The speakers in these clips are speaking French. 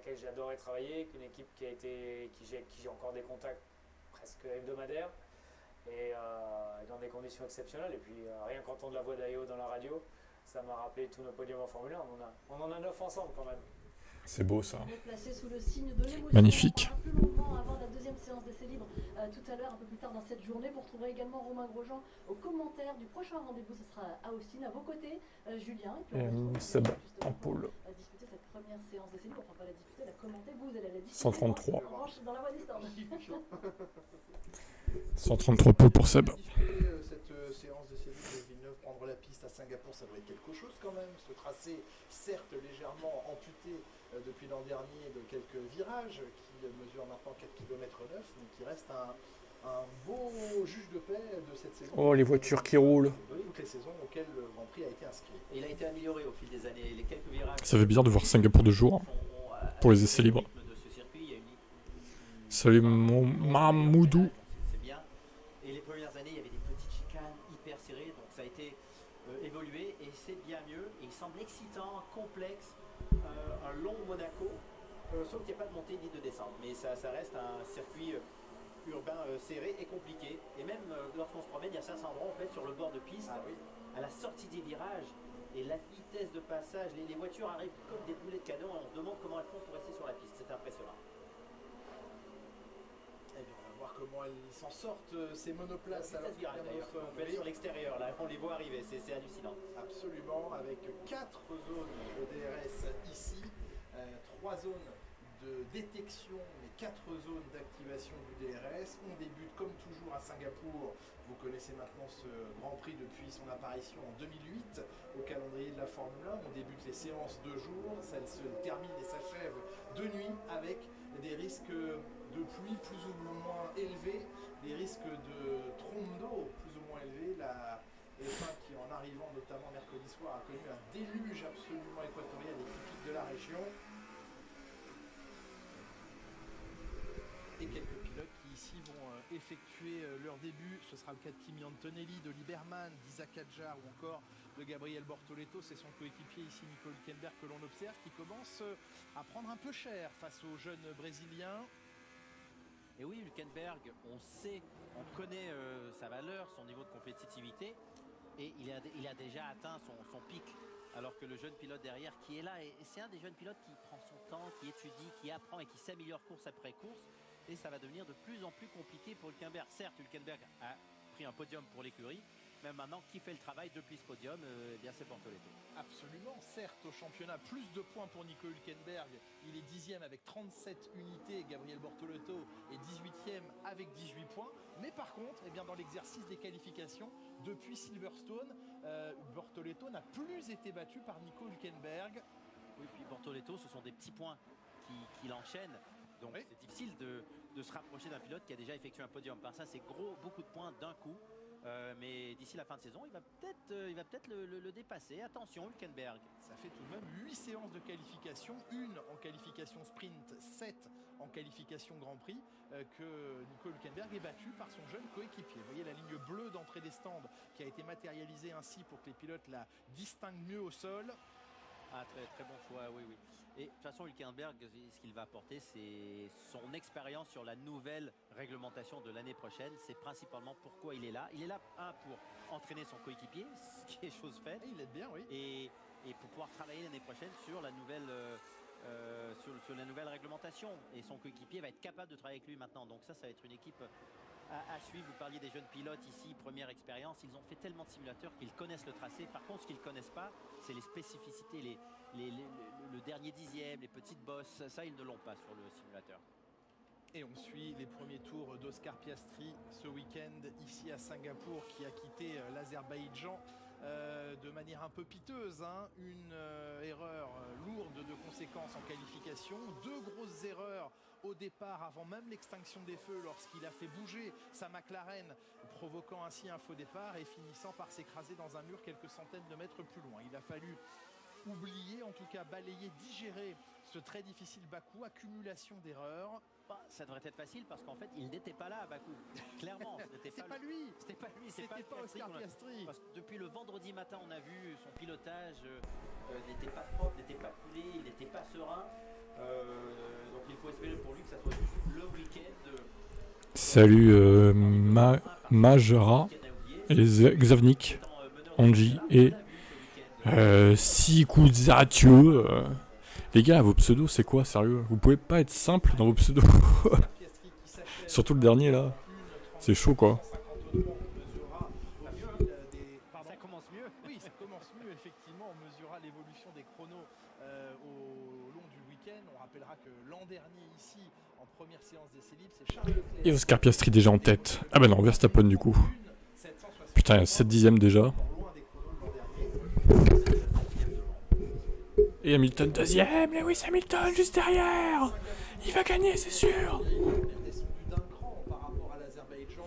laquelle j'ai adoré travailler, qu'une équipe qui j'ai encore des contacts presque hebdomadaires et dans des conditions exceptionnelles. Et puis rien qu'entendre la voix d'Ayo dans la radio, ça m'a rappelé tous nos podiums en Formule 1. On en a 9 ensemble quand même. C'est beau ça. Placé sous le signe de l'émotion. Magnifique. Un peu longuement avant la deuxième séance d'essai libre tout à l'heure, un peu plus tard dans cette journée. Vous retrouverez également Romain Grosjean aux commentaires du prochain rendez-vous. Ce sera à Austin, à vos côtés, Julien. Et Seb en pôle. Disputer cette première séance d'essai libre. Enfin, pas la disputer, la commenter. Vous allez la disputer. 133. En revanche, dans la voie des stands. 133 pôles pour Seb. Cette séance d'essai libre de Villeneuve, prendre la piste à Singapour, ça doit être quelque chose quand même. Ce tracé, certes légèrement amputé depuis l'an dernier de quelques virages, qui mesure maintenant 4 km 9, mais qui reste un beau juge de paix de cette saison. Oh, les voitures qui roulent. Toutes les saisons auxquelles le Grand Prix a été inscrit. Et il a été amélioré au fil des années. Les quelques virages. Ça fait bizarre de voir Singapour de jour pour les essais libres. Salut mon Mamoudou. C'est bien. Et les premières années, il y avait des petites chicanes hyper serrées, donc ça a été évolué et c'est bien mieux. Et il semble excitant, complexe, un long Monaco, sauf qu'il n'y a pas de montée ni de descente. Mais ça reste un circuit urbain serré et compliqué. Et même lorsqu'on se promène, il y a 500 endroits en fait sur le bord de piste, à la sortie des virages. Et la vitesse de passage, les voitures arrivent comme des boulets de canon et on se demande comment elles font pour rester sur la piste. C'est impressionnant. Eh bien, on va voir comment elles s'en sortent, ces monoplaces. C'est virage d'ailleurs. On peut être sur l'extérieur, là, on les voit arriver, c'est hallucinant. Absolument, avec 4 zones de DRS ici, 3 zones de détection, mais 4 zones d'activation du DRS. On débute comme toujours à Singapour. Vous connaissez maintenant ce Grand Prix depuis son apparition en 2008 au calendrier de la Formule 1. On débute les séances de jour, ça se termine et s'achève de nuit avec des risques de pluie plus ou moins élevés, des risques de trombe d'eau plus ou moins élevés. La F1 qui, en arrivant notamment mercredi soir, a connu un déluge absolument équatorial et typique de la région. Et quelques pilotes qui ici vont effectuer leur début. Ce sera le cas de Kimi Antonelli, de Liberman, d'Isaac Hadjar ou encore de Gabriel Bortoleto. C'est son coéquipier ici, Nico Hülkenberg, que l'on observe, qui commence à prendre un peu cher face aux jeunes Brésiliens. Et oui, Hülkenberg, on connaît sa valeur, son niveau de compétitivité, et il a déjà atteint son pic, alors que le jeune pilote derrière qui est là, et c'est un des jeunes pilotes qui prend son temps, qui étudie, qui apprend et qui s'améliore course après course, et ça va devenir de plus en plus compliqué pour Hülkenberg. Certes, Hülkenberg a pris un podium pour l'écurie, mais maintenant, qui fait le travail depuis ce podium, eh bien c'est Bortoleto. Absolument, certes au championnat, plus de points pour Nico Hülkenberg, il est 10e avec 37 unités, Gabriel Bortoleto est 18e avec 18 points, mais par contre, eh bien, dans l'exercice des qualifications, depuis Silverstone, Bortoleto n'a plus été battu par Nico Hülkenberg. Oui, puis Bortoleto, ce sont des petits points qu'il enchaîne, donc oui. C'est difficile de se rapprocher d'un pilote qui a déjà effectué un podium. Par ça, c'est beaucoup de points d'un coup. Mais d'ici la fin de saison, il va peut-être le dépasser. Attention, Hülkenberg. Ça fait tout de même 8 séances de qualification, une en qualification sprint, 7 en qualification Grand Prix, que Nico Hülkenberg est battu par son jeune coéquipier. Vous voyez la ligne bleue d'entrée des stands qui a été matérialisée ainsi pour que les pilotes la distinguent mieux au sol. Ah, très, très bon choix, oui. Et de toute façon, Hülkenberg, ce qu'il va apporter, c'est son expérience sur la nouvelle réglementation de l'année prochaine. C'est principalement pourquoi il est là. Il est là, pour entraîner son coéquipier, ce qui est chose faite. Et il aide bien, oui. Et pour pouvoir travailler l'année prochaine sur la nouvelle, sur la nouvelle réglementation. Et son coéquipier va être capable de travailler avec lui maintenant. Donc ça va être une équipe à suivre. Vous parliez des jeunes pilotes ici, première expérience. Ils ont fait tellement de simulateurs qu'ils connaissent le tracé. Par contre, ce qu'ils ne connaissent pas, c'est les spécificités, le dernier dixième, les petites bosses. Ça, ils ne l'ont pas sur le simulateur. Et on suit les premiers tours d'Oscar Piastri ce week-end ici à Singapour, qui a quitté l'Azerbaïdjan de manière un peu piteuse, hein. Une erreur lourde de conséquences en qualification, 2 grosses erreurs au départ avant même l'extinction des feux lorsqu'il a fait bouger sa McLaren, provoquant ainsi un faux départ et finissant par s'écraser dans un mur quelques centaines de mètres plus loin. Il a fallu oublier, en tout cas balayer, digérer ce très difficile Bakou, accumulation d'erreurs. Ça devrait être facile parce qu'en fait il n'était pas là à Bakou. Clairement, c'était pas lui. C'était pas Oscar Piastri. Parce que depuis le vendredi matin, on a vu son pilotage n'était pas propre, n'était pas coulé, il n'était pas serein. Salut Majara et Xavnik, Angie et Sikuzatio. Les gars, vos pseudos, c'est quoi, sérieux? Vous pouvez pas être simple dans vos pseudos. Surtout le dernier là. C'est chaud quoi. Ça commence mieux. Oui, ça commence mieux, effectivement. On mesurera l'évolution des chronos au long du week-end. On rappellera que l'an dernier, ici, en première séance d'essai libre, c'est Charles Leclerc. Et Oscar Piastri déjà en tête. Ah bah non, Verstappen du coup. Putain, il y a 7 dixièmes déjà. Et Hamilton deuxième. Lewis Hamilton juste derrière. Il va gagner, c'est sûr. Descendu d'un cran par rapport à l'Azerbaïdjan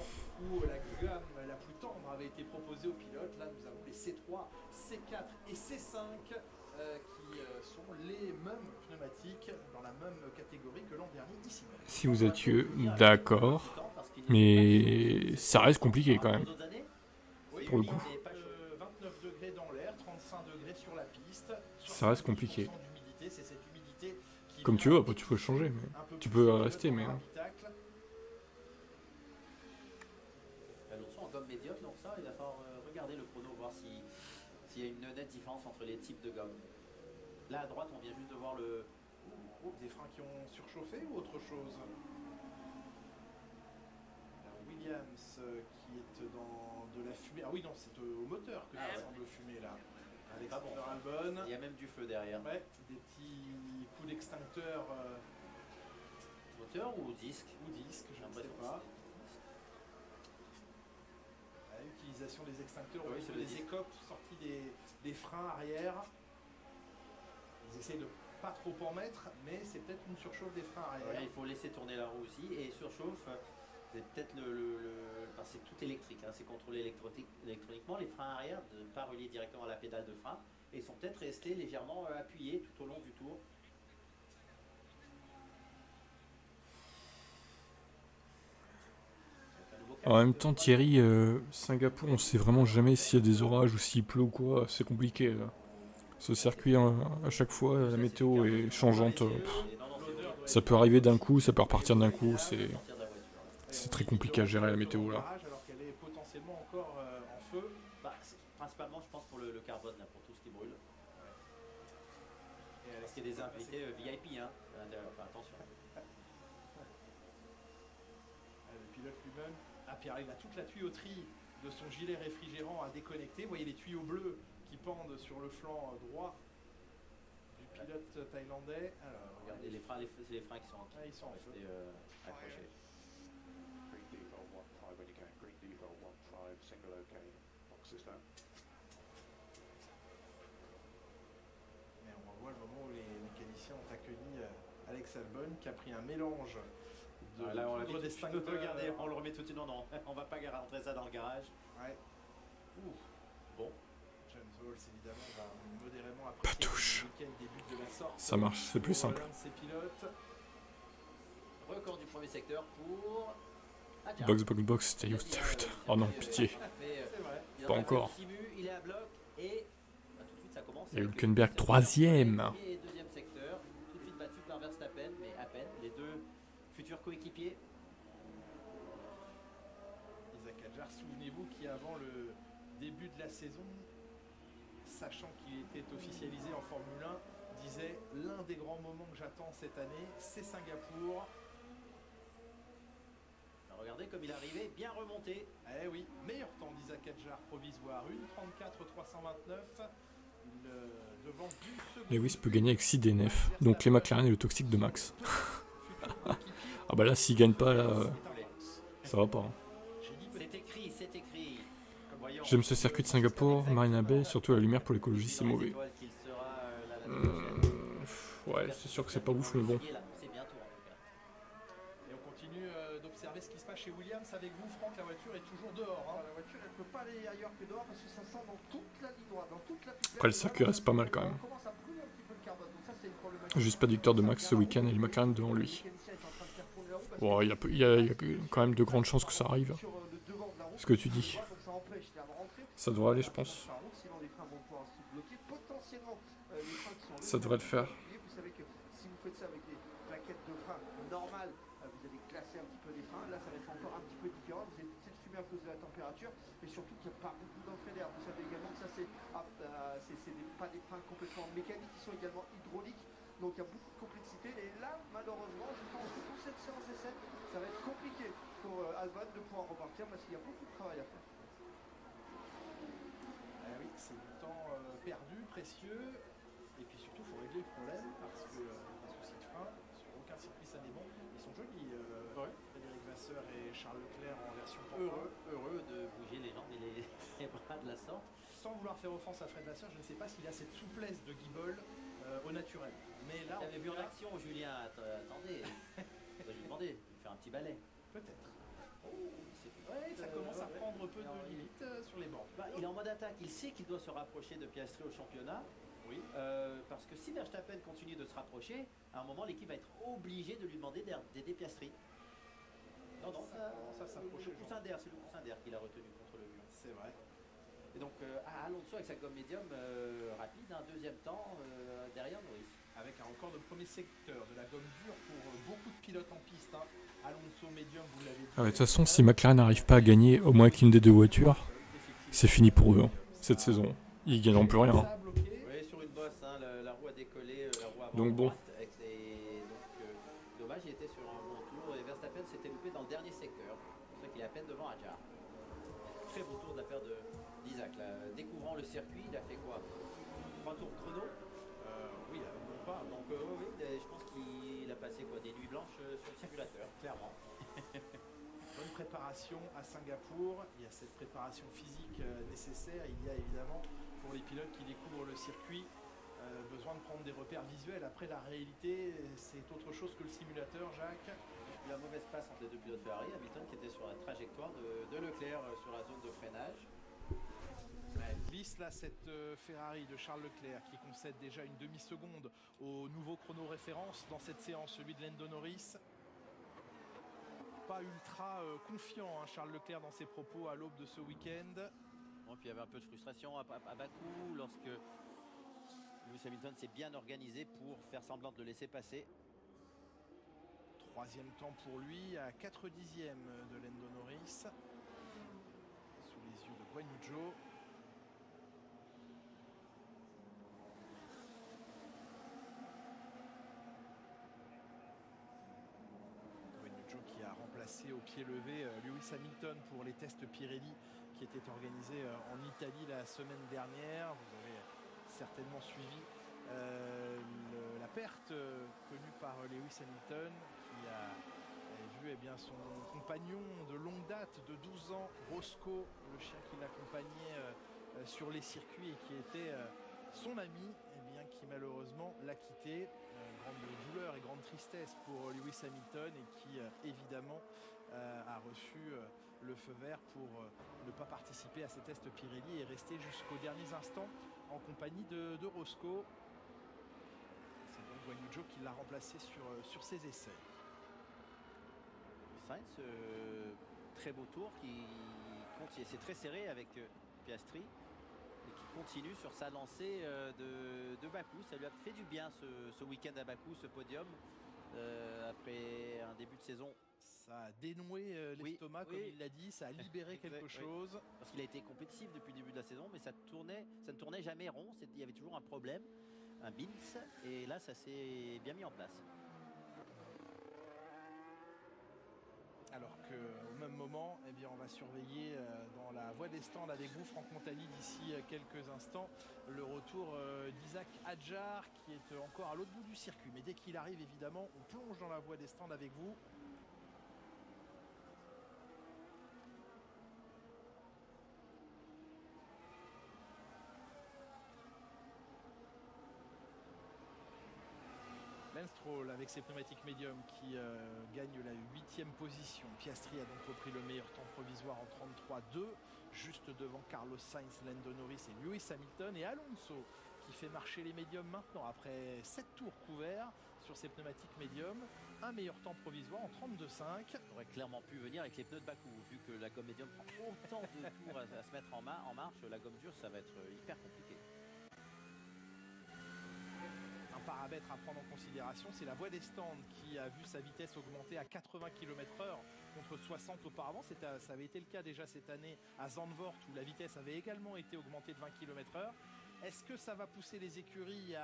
où la gamme la plus tendre avait été proposée aux pilotes. Là, nous avons les C3, C4 et C5 qui sont les mêmes pneumatiques dans la même catégorie que l'an dernier ici. Si vous êtes d'accord. Mais ça reste compliqué quand même. Pour le coup. 29 degrés dans l'air, 35 degrés sur la piste. Ça reste compliqué. C'est cette humidité qui Comme tu veux, après tu peux changer. Mais tu peux rester, mais. Alonso en gomme médiocre, donc ça, il va falloir regarder le chrono, voir s'il y a une nette différence entre les types de gomme. Là à droite, on vient juste de voir le. Des freins qui ont surchauffé ou autre chose? Williams qui est dans de la fumée. Ah oui, non, c'est au moteur que ça semble fumer là. Alexander Albon. Il y a même du feu derrière. Ouais, des petits coups d'extincteur. Moteur ou disque? Ou disque, je ne sais pas. L'utilisation des extincteurs au niveau des écopes sorties des freins arrière. Ils essayent de pas trop en mettre, mais c'est peut-être une surchauffe des freins arrière. Ouais, il faut laisser tourner la roue aussi et surchauffe. C'est peut-être enfin, c'est tout électrique, hein, c'est contrôlé électroniquement. Les freins arrière ne pas reliés directement à la pédale de frein et sont peut-être restés légèrement appuyés tout au long du tour. En même temps, Thierry, Singapour, on sait vraiment jamais s'il y a des orages ou s'il pleut ou quoi. C'est compliqué. Là. Ce circuit, à chaque fois, la météo est changeante. Ça peut arriver d'un coup, ça peut repartir d'un coup. C'est très compliqué à gérer la météo là. Alors qu'elle est potentiellement encore en feu. Principalement, je pense, pour le carbone, là, pour tout ce qui brûle. Parce qu'il y a des invités VIP, hein, à l'intérieur. Enfin, attention. Le pilote lui-même. Ah, Pierre, il a toute la tuyauterie de son gilet réfrigérant à déconnecter. Vous voyez les tuyaux bleus qui pendent sur le flanc droit du pilote thaïlandais. Alors, regardez, c'est les freins qui sont ils sont restés accrochés. Mais on voit le moment où les mécaniciens ont accueilli Alex Albon qui a pris un mélange de là, on l'a poudre dit, d'extincteur. regardez, on le remet tout de suite. Non, on va pas rentrer ça dans le garage. Ouais. Bon. James Walls évidemment va modérément apprécier le week-end début de la sorte. Ça marche, c'est plus simple. L'un de ses pilotes. Record du premier secteur pour Adja. Box, stay out. Putain. Oh non, pitié. Pas encore. Il est à bloc et tout de suite ça commence. Et Hülkenberg, troisième. Et deuxième secteur, tout de suite battu par Verstappen, mais à peine. Les deux futurs coéquipiers. Isaac Hadjar, souvenez-vous qui avant le début de la saison, sachant qu'il était officialisé en Formule 1, disait l'un des grands moments que j'attends cette année, c'est Singapour. Regardez comme il arrivait, bien remonté. Eh oui, meilleur temps d'Isaac Hadjar provisoire, 1:34.329. Devant d'une seconde. Lewis peut gagner avec 6 DNF, donc les McLaren et le toxique de Max. Ah bah là, s'il gagne pas, là, ça va pas. Hein. C'est écrit. J'aime ce circuit de Singapour, Marina Bay, surtout la lumière pour l'écologie, c'est mauvais. Ouais, c'est sûr que c'est pas ouf, mais bon. Et on continue d'observer ce qui se passe chez Williams avec vous, Franck. La voiture est toujours dehors. Hein. La voiture, elle peut pas aller ailleurs que dehors parce que ça sent dans toute la ligne droite, dans toute la piste. Après, le circuit reste pas mal quand même. Juste pas de victoire de Max ce week-end et le McLaren devant lui. Bon, il y a quand même de grandes chances que ça arrive. Ce que tu dis. Ça devrait aller, je pense. Ça devrait le faire. Vous savez que si vous faites ça avec des plaquettes de frein normales, vous allez glacer un petit peu les freins. Là, ça va être encore un petit peu différent. Vous allez peut-être subi à cause de la température, mais surtout qu'il n'y a pas beaucoup d'entrée d'air. Vous savez également que ça, pas des freins complètement mécaniques, ils sont également hydrauliques. Donc il y a beaucoup de complexité. Et là, malheureusement, je pense que pour cette séance d'essai, ça va être compliqué pour Albon de pouvoir repartir parce qu'il y a beaucoup de travail à faire. Oui, c'est du temps perdu, précieux. Et puis surtout, il faut régler le problème parce que les soucis de frein, sur aucun circuit ça n'est bon. Ils sont jolis, Frédéric Vasseur et Charles Leclerc en version Heureux de bouger les jambes et les bras de la sorte. Sans vouloir faire offense à Fred Vasseur, je ne sais pas s'il a cette souplesse de guibole au naturel. Mais là, J'avais vu en action, Julien, attendez, on va lui demander de faire un petit balai. peut-être. Ça commence à prendre un peu de limite sur les bords. Il est en mode attaque, il sait qu'il doit se rapprocher de Piastri au championnat. Oui. Parce que si Verstappen continue de se rapprocher, à un moment l'équipe va être obligée de lui demander d'aider Piastri. Non, ça s'approche. c'est le coussin d'air qu'il a retenu contre le mur. C'est vrai. Et donc Alonso avec sa gomme médium rapide, un deuxième temps derrière Norris. Avec un record de premier secteur de la gomme dure pour beaucoup de pilotes en piste. Alonso médium, vous l'avez dit. Ah ouais, de toute façon, si McLaren n'arrive pas à gagner au moins qu'une des deux voitures, c'est fini pour eux cette saison. Ils gagneront plus rien. Oui, sur une bosse, la roue a décollé, la roue avant Donc bon. droite. Dommage, il était sur un bon tour et Verstappen s'était loupé dans le dernier secteur. C'est pour ça qu'il est à peine devant Hadjar. Très beau tour de la paire d'Isaac. Découvrant le circuit, il a fait quoi 3 tours chrono. Oui, non pas. Donc oui, je pense qu'il a passé des nuits blanches sur le simulateur, clairement. Bonne préparation à Singapour. Il y a cette préparation physique nécessaire. Il y a évidemment, pour les pilotes qui découvrent le circuit, besoin de prendre des repères visuels. Après, la réalité, c'est autre chose que le simulateur, Jacques. La mauvaise passe entre les deux pilotes Ferrari, Hamilton qui était sur la trajectoire de Leclerc sur la zone de freinage. Elle glisse là cette Ferrari de Charles Leclerc qui concède déjà une demi-seconde au nouveau chrono référence dans cette séance, celui de Lando Norris. Pas ultra confiant Charles Leclerc dans ses propos à l'aube de ce week-end. Bon, puis il y avait un peu de frustration à Bakou lorsque Lewis Hamilton s'est bien organisé pour faire semblant de le laisser passer. Troisième temps pour lui à 4 dixièmes de Lando Norris. Sous les yeux de Guan Yu Zhou. Qui a remplacé au pied levé Lewis Hamilton pour les tests Pirelli qui étaient organisés en Italie la semaine dernière. Vous avez certainement suivi la perte connue par Lewis Hamilton qui a vu son compagnon de longue date de 12 ans, Roscoe, le chien qui l'accompagnait sur les circuits et qui était son ami, qui malheureusement l'a quitté. Grande douleur et grande tristesse pour Lewis Hamilton et qui évidemment a reçu le feu vert pour ne pas participer à ces tests Pirelli et rester jusqu'aux derniers instants en compagnie de Roscoe. C'est donc Guan Yu Zhou qui l'a remplacé sur ses essais. Sainz, très beau tour c'est très serré avec Piastri. Et qui continue sur sa lancée de Bakou. Ça lui a fait du bien ce week-end à Bakou, ce podium, après un début de saison. Ça a dénoué l'estomac, comme il l'a dit, ça a libéré quelque chose. Parce qu'il a été compétitif depuis le début de la saison, mais ça ne tournait jamais rond. Il y avait toujours un problème, un bins, et là ça s'est bien mis en place. Alors qu'au même moment, on va surveiller dans la voie des stands avec vous, Franck Montagny, d'ici quelques instants, le retour d'Isaac Hadjar qui est encore à l'autre bout du circuit. Mais dès qu'il arrive, évidemment, on plonge dans la voie des stands avec vous. Lance Stroll avec ses pneumatiques médiums qui gagne la 8e position. Piastri a donc repris le meilleur temps provisoire en 33-2, juste devant Carlos Sainz, Lando Norris et Lewis Hamilton. Et Alonso qui fait marcher les médiums maintenant après 7 tours couverts sur ses pneumatiques médiums. Un meilleur temps provisoire en 32,5. Il aurait clairement pu venir avec les pneus de Bakou, vu que la gomme médium prend autant de tours à se mettre en marche. La gomme dure, ça va être hyper compliqué. Un paramètre à prendre en considération, c'est la voie des stands qui a vu sa vitesse augmenter à 80 km/h contre 60 auparavant. Ça avait été le cas déjà cette année à Zandvoort où la vitesse avait également été augmentée de 20 km/h. Est-ce que ça va pousser les écuries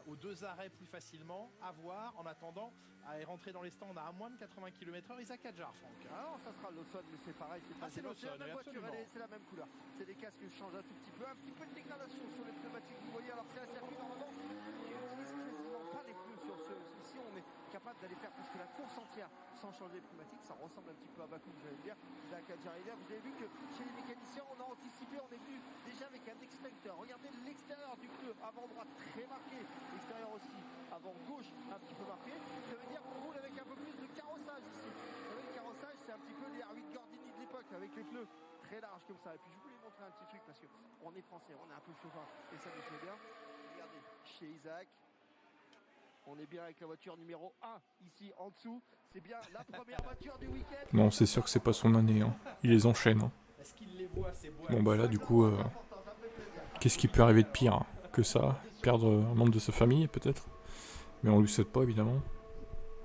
aux 2 arrêts plus facilement? À voir. En attendant, à rentrer dans les stands à moins de 80 km/h, Isaac Hadjar, Franck. Alors ça sera l'Awesome, mais c'est pareil, c'est l'Awesome, la même voiture, absolument. c'est la même couleur. C'est des casques qui changent un tout petit peu de dégradation sur les pneumatiques, vous voyez, alors c'est un circuit normalement qui utilise quasiment pas les pneus sur ce. Ici on est capable d'aller faire presque la course entière sans changer les pneumatiques, ça ressemble un petit peu à Bakou, vous allez me dire. Isaac Hadjar est là, vous avez vu que chez les mécaniciens on a anticipé, on est venu déjà avec un extincteur. Regardez l'extérieur du pneu, avant droite très marqué, l'extérieur aussi, avant gauche un petit peu marqué. Ça veut dire qu'on roule avec un peu plus de carrossage ici. Vous savez, le carrossage c'est un petit peu les R8 Gordini de l'époque avec les pneus très larges comme ça. Et puis je voulais vous montrer un petit truc parce que on est français, on est un peu chauvin et ça nous fait bien. Regardez, chez Isaac, on est bien avec la voiture numéro 1 ici en dessous. C'est bien la première voiture du week-end. Non, c'est sûr que c'est pas son année. Hein. Il les enchaîne. Hein. Est-ce qu'il les voit, ces bois? Bon, bah là, du coup, qu'est-ce qui peut arriver de pire que ça? Perdre un membre de sa famille, peut-être? Mais on lui souhaite pas, évidemment.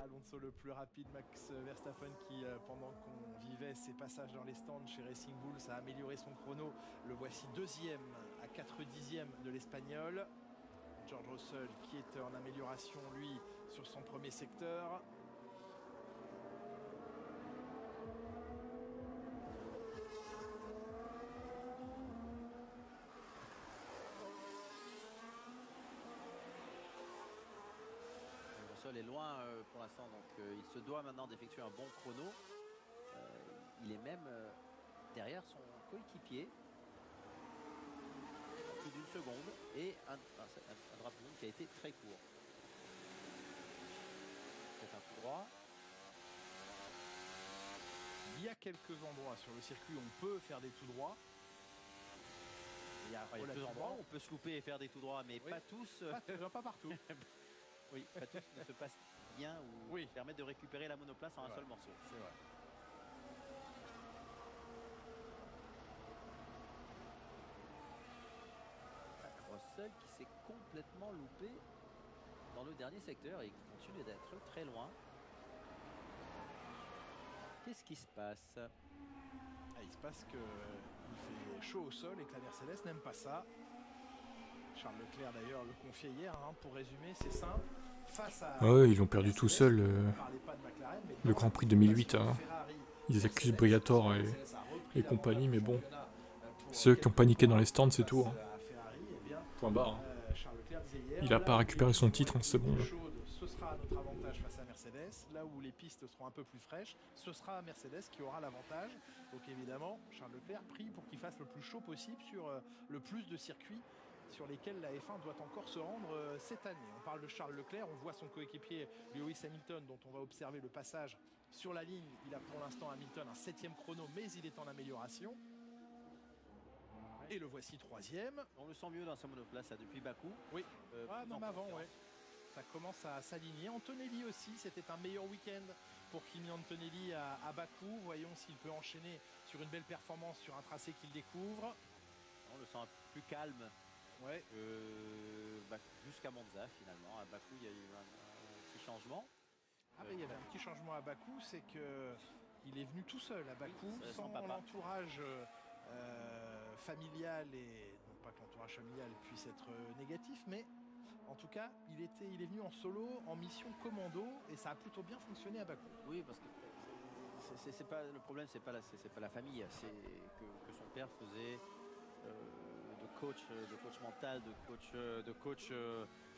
Alonso le plus rapide, Max Verstappen qui, pendant qu'on vivait ses passages dans les stands chez Racing Bulls, a amélioré son chrono. Le voici 2e à 4 dixièmes de l'Espagnol. George Russell qui est en amélioration, lui, sur son premier secteur. Russell est loin pour l'instant, donc il se doit maintenant d'effectuer un bon chrono. Il est même derrière son coéquipier. Plus d'une seconde et un drapeau qui a été très court. C'est un tout droit. Il y a quelques endroits sur le circuit où on peut faire des tout droits. Il y a deux endroits où on peut se louper et faire des tout droits, mais oui. pas tous. Pas partout. Oui, pas tous ne se passent bien ou permettent de récupérer la monoplace en un seul morceau. C'est vrai. Russell qui s'est complètement loupé dans le dernier secteur et qui continue d'être très loin. Qu'est-ce qui se passe? Il se passe qu'il fait chaud au sol et que la Mercedes n'aime pas ça. Charles Leclerc d'ailleurs le confiait hier, pour résumer, c'est simple. Face à ils ont perdu tout seul le Grand Prix 2008. Hein. Ils accusent Briatore et compagnie, mais bon, ceux qui ont paniqué dans les stands, c'est tout. Hein. Point barre. Il n'a pas récupéré son titre, c'est bon. Ce sera notre avantage face à Mercedes. Là où les pistes seront un peu plus fraîches, ce sera Mercedes qui aura l'avantage. Donc évidemment, Charles Leclerc prie pour qu'il fasse le plus chaud possible sur le plus de circuits sur lesquels la F1 doit encore se rendre cette année. On parle de Charles Leclerc, on voit son coéquipier Lewis Hamilton dont on va observer le passage sur la ligne. Il a pour l'instant Hamilton un 7e chrono, mais il est en amélioration. Et le voici 3e. On le sent mieux dans sa monoplace depuis Bakou. Oui, même avant, ouais. Ça commence à s'aligner. Antonelli aussi, c'était un meilleur week-end pour Kimi Antonelli à Bakou. Voyons s'il peut enchaîner sur une belle performance sur un tracé qu'il découvre. On le sent plus calme jusqu'à Monza finalement. À Bakou, il y a eu un petit changement. Il y avait un petit changement à Bakou, c'est qu'il est venu tout seul à Bakou, sans l'entourage familial, et non pas que l'entourage familial puisse être négatif, mais en tout cas, il est venu en solo, en mission commando, et ça a plutôt bien fonctionné à Bakou. Oui, parce que c'est pas le problème, c'est pas la famille, c'est que son père faisait de coach mental, de coach.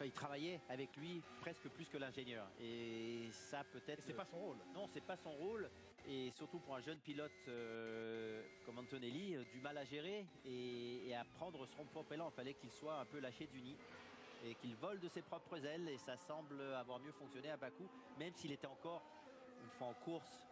Il travaillait avec lui presque plus que l'ingénieur, et ça peut-être. C'est pas son rôle. Non, c'est pas son rôle. Et surtout pour un jeune pilote comme Antonelli, du mal à gérer et à prendre son propre élan. Il fallait qu'il soit un peu lâché du nid et qu'il vole de ses propres ailes, et ça semble avoir mieux fonctionné à Bakou, même s'il était encore une fois en course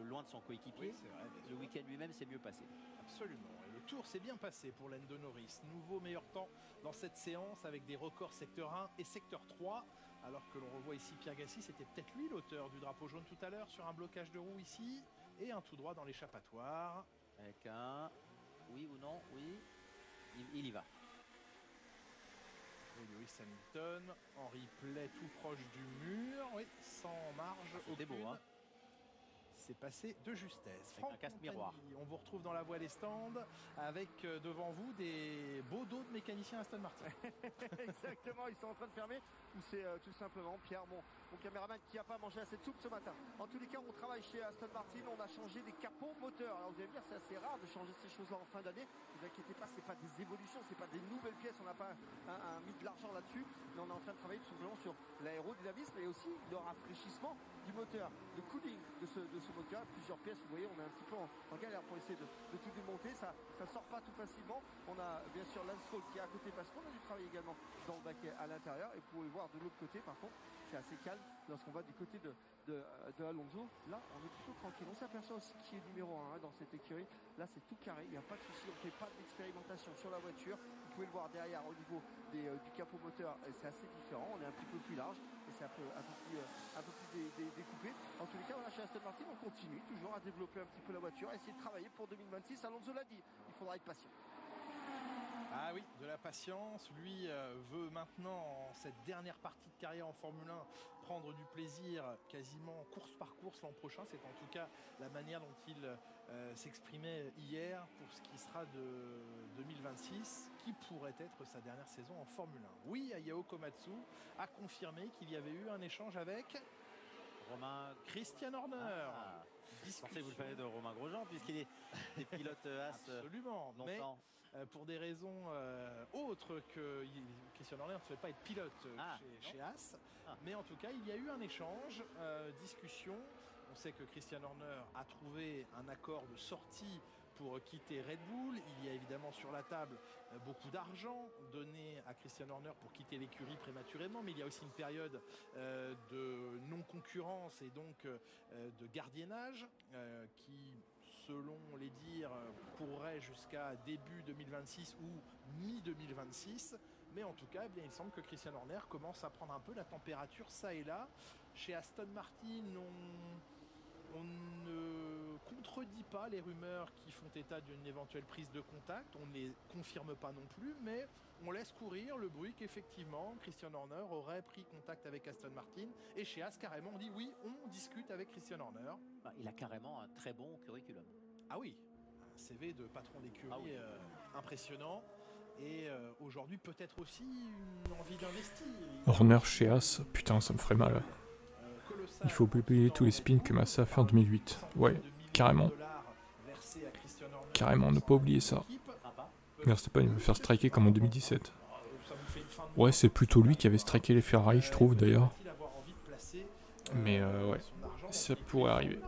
loin de son coéquipier. Oui, vrai, le week-end lui-même s'est mieux passé. Absolument, et le tour s'est bien passé pour Lando Norris. Nouveau meilleur temps dans cette séance avec des records secteur 1 et secteur 3. Alors que l'on revoit ici Pierre Gasly, c'était peut-être lui l'auteur du drapeau jaune tout à l'heure sur un blocage de roue ici, et un tout droit dans l'échappatoire. Avec un oui ou non, oui, il y va. Et Lewis Hamilton en replay tout proche du mur, oui, sans marge C'était beau, aucune. hein. C'est passé de justesse. Avec un casse-miroir. On vous retrouve dans la voie des stands avec devant vous des beaux dos de mécaniciens Aston Martin. Exactement, ils sont en train de fermer. Ou c'est tout simplement Pierre, mon caméraman, qui n'a pas mangé assez de soupe ce matin. En tous les cas, on travaille chez Aston Martin, on a changé des capots moteurs. Alors vous allez me dire, c'est assez rare de changer ces choses-là en fin d'année. Ne vous inquiétez pas, c'est pas des évolutions, c'est pas des nouvelles pièces, on n'a pas mis de l'argent là-dessus. Mais on est en train de travailler tout simplement sur l'aérodynamisme et aussi le rafraîchissement du moteur, le cooling de ce moteur. Plusieurs pièces, vous voyez, on est un petit peu en galère pour essayer de tout démonter. Ça sort pas tout facilement. On a bien sûr l'Anstroll qui est à côté parce qu'on a du travail également dans le baquet à l'intérieur. Et vous pouvez voir de l'autre côté, par contre, c'est assez calme lorsqu'on va du côté de Alonso. Là, on est plutôt tranquille. On s'aperçoit aussi qui est numéro 1 dans cette écurie. Là, c'est tout carré. Il n'y a pas de souci. On ne fait pas d'expérimentation sur la voiture. Vous pouvez le voir derrière au niveau du capot moteur. C'est assez différent. On est un petit peu plus large et c'est un peu plus découpé. En tous les cas, voilà, chez Aston Martin, on continue toujours à développer un petit peu la voiture, à essayer de travailler pour 2026. Alonso l'a dit, il faudra être patient. Ah oui, de la patience. Lui veut maintenant, en cette dernière partie de carrière en Formule 1, prendre du plaisir quasiment course par course l'an prochain. C'est en tout cas la manière dont il s'exprimait hier pour ce qui sera de 2026, qui pourrait être sa dernière saison en Formule 1. Oui, Ayao Komatsu a confirmé qu'il y avait eu un échange avec Christian Horner. Je pensais que vous le parliez de Romain Grosjean puisqu'il est pilote As. Absolument, mais pour des raisons autres que Christian Horner ne souhaite pas être pilote chez As. Mais en tout cas, il y a eu un échange, discussion. On sait que Christian Horner a trouvé un accord de sortie pour quitter Red Bull. Il y a évidemment sur la table beaucoup d'argent donné à Christian Horner pour quitter l'écurie prématurément, mais il y a aussi une période de non-concurrence et donc de gardiennage qui, selon les dires, courrait jusqu'à début 2026 ou mi-2026. Mais en tout cas, eh bien, il semble que Christian Horner commence à prendre un peu la température ça et là. Chez Aston Martin, on ne contredit pas les rumeurs qui font état d'une éventuelle prise de contact, on ne les confirme pas non plus, mais on laisse courir le bruit qu'effectivement Christian Horner aurait pris contact avec Aston Martin, et chez As carrément on dit oui, on discute avec Christian Horner. Il a carrément un très bon curriculum. Ah oui, un CV de patron d'écurie impressionnant, et aujourd'hui peut-être aussi une envie d'investir. Horner chez As, putain ça me ferait mal. Il faut payer tous les spins que Massa a fait en 2008. Ouais, carrément. Carrément, ne pas oublier ça. Verstappen va faire striker comme en 2017. Ouais, c'est plutôt lui qui avait striké les Ferrari, je trouve d'ailleurs. Mais ouais, ça pourrait arriver.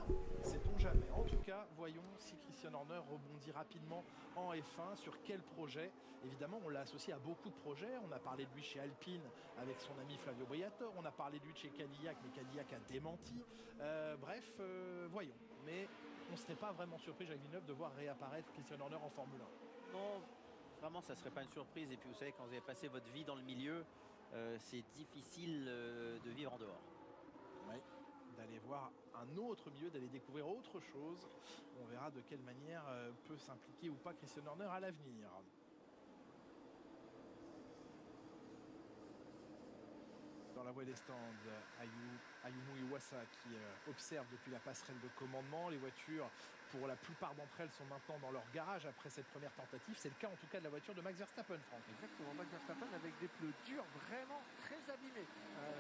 Sait-on jamais. En tout cas, voyons si Christian Horner rebondit rapidement en F1, sur quel projet. Évidemment, on l'a associé à beaucoup de projets. On a parlé de lui chez Alpine avec son ami Flavio Briatore. On a parlé de lui chez Cadillac, mais Cadillac a démenti. Bref, voyons. Mais on ne serait pas vraiment surpris, Jacques Villeneuve, de voir réapparaître Christian Horner en Formule 1. Non, vraiment, ça ne serait pas une surprise. Et puis, vous savez, quand vous avez passé votre vie dans le milieu, c'est difficile de vivre en dehors. Oui. D'aller voir un autre milieu, d'aller découvrir autre chose. On verra de quelle manière peut s'impliquer ou pas Christian Horner à l'avenir. Dans la voie des stands, Ayumu Iwasa qui observe depuis la passerelle de commandement. Les voitures, pour la plupart d'entre elles, sont maintenant dans leur garage après cette première tentative. C'est le cas en tout cas de la voiture de Max Verstappen, Franck. Exactement, Max Verstappen avec des pneus durs, vraiment très abîmés.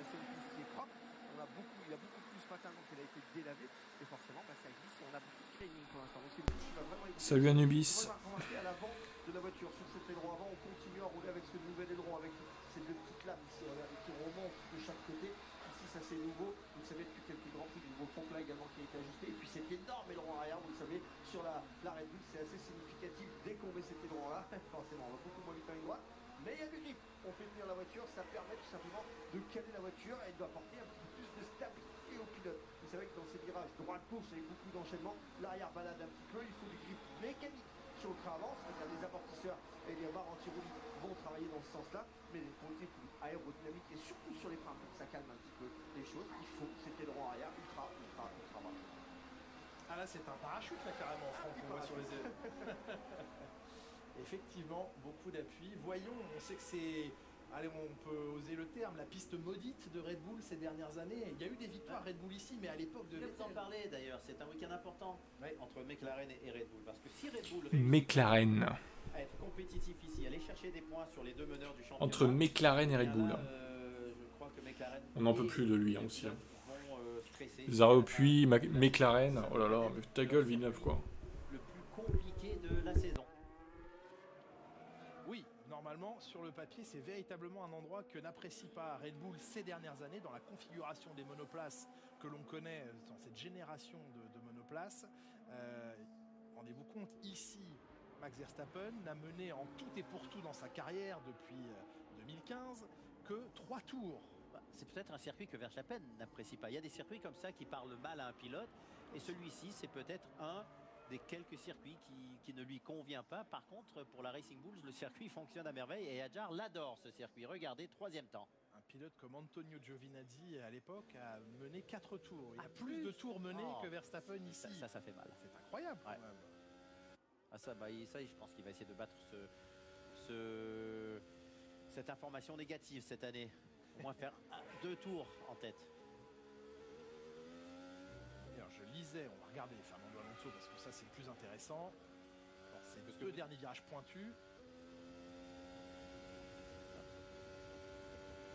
C'est une piste qui est propre. Il a beaucoup plu ce matin, donc elle a été délavée. Et forcément, ça glisse et on a beaucoup de training pour l'instant. Donc c'est une piste qui va vraiment être... Salut Anubis. On va remarquer à l'avant de la voiture, sur cet aileron avant, on continue à rouler avec ce nouvel aileron, avec ces deux petites lames ici, qui remontent de chaque côté. Ici, ça c'est nouveau. Vous le savez, depuis quelques grands prix, du nouveau fond plat également qui a été ajusté. Et puis cet énorme aileron arrière, vous le savez, sur la Red Bull, c'est assez significatif. Dès qu'on met cet aileron-là, forcément, on va beaucoup moins vite à une droite. Mais il y a du grip. On fait tenir la voiture, ça permet tout simplement de caler la voiture et de apporter un petit peu plus de stabilité au pilote. Vous savez que dans ces virages droite-gauche avec beaucoup d'enchaînement, l'arrière balade un petit peu, il faut du grip mécanique sur le train avant, c'est-à-dire les amortisseurs et les barres anti-roulis vont travailler dans ce sens-là, mais pour le grip aérodynamique et surtout sur les freins, pour que ça calme un petit peu les choses, il faut cet aileron arrière ultra bas. Ah là c'est un parachute là carrément, Franck, on voit sur les ailes. Effectivement, beaucoup d'appui. Voyons, on sait que c'est allez, on peut oser le terme, la piste maudite de Red Bull ces dernières années. Il y a eu des victoires Red Bull ici, mais à l'époque de Je vais vous en Vettel. parler d'ailleurs, c'est un week-end important entre McLaren et Red Bull. Parce que si Red Bull réussit McLaren. à être compétitif ici, aller chercher des points sur les deux meneurs du championnat. Entre McLaren et Red eh bien Bull. là, je crois que McLaren On n'en peut et plus de lui, les aussi. Hein. pilotes vont stresser. Les arrêts au puits, McLaren. Oh là là, mais ta gueule, Villeneuve, quoi. Le plus compliqué de la saison. Oui, normalement, sur le papier, c'est véritablement un endroit que n'apprécie pas Red Bull ces dernières années dans la configuration des monoplaces que l'on connaît dans cette génération de monoplaces. Rendez-vous compte, ici, Max Verstappen n'a mené en tout et pour tout dans sa carrière depuis 2015 que 3 tours. C'est peut-être un circuit que Verstappen n'apprécie pas. Il y a des circuits comme ça qui parlent mal à un pilote. Et celui-ci, c'est peut-être un des quelques circuits qui ne lui convient pas. Par contre, pour la Racing Bulls, le circuit fonctionne à merveille. Et Hadjar l'adore, ce circuit. Regardez, 3e temps. Un pilote comme Antonio Giovinazzi, à l'époque, a mené 4 tours. Il a plus plus de tours menés Oh. que Verstappen ici. Ça fait mal. C'est incroyable, quand Ouais. même. Ah ça, je pense qu'il va essayer de battre cette information négative cette année. Au moins faire 2 tours en tête. D'ailleurs, je lisais, on va regarder Fernando Alonso parce que ça c'est le plus intéressant. Dans ces deux derniers virages pointus,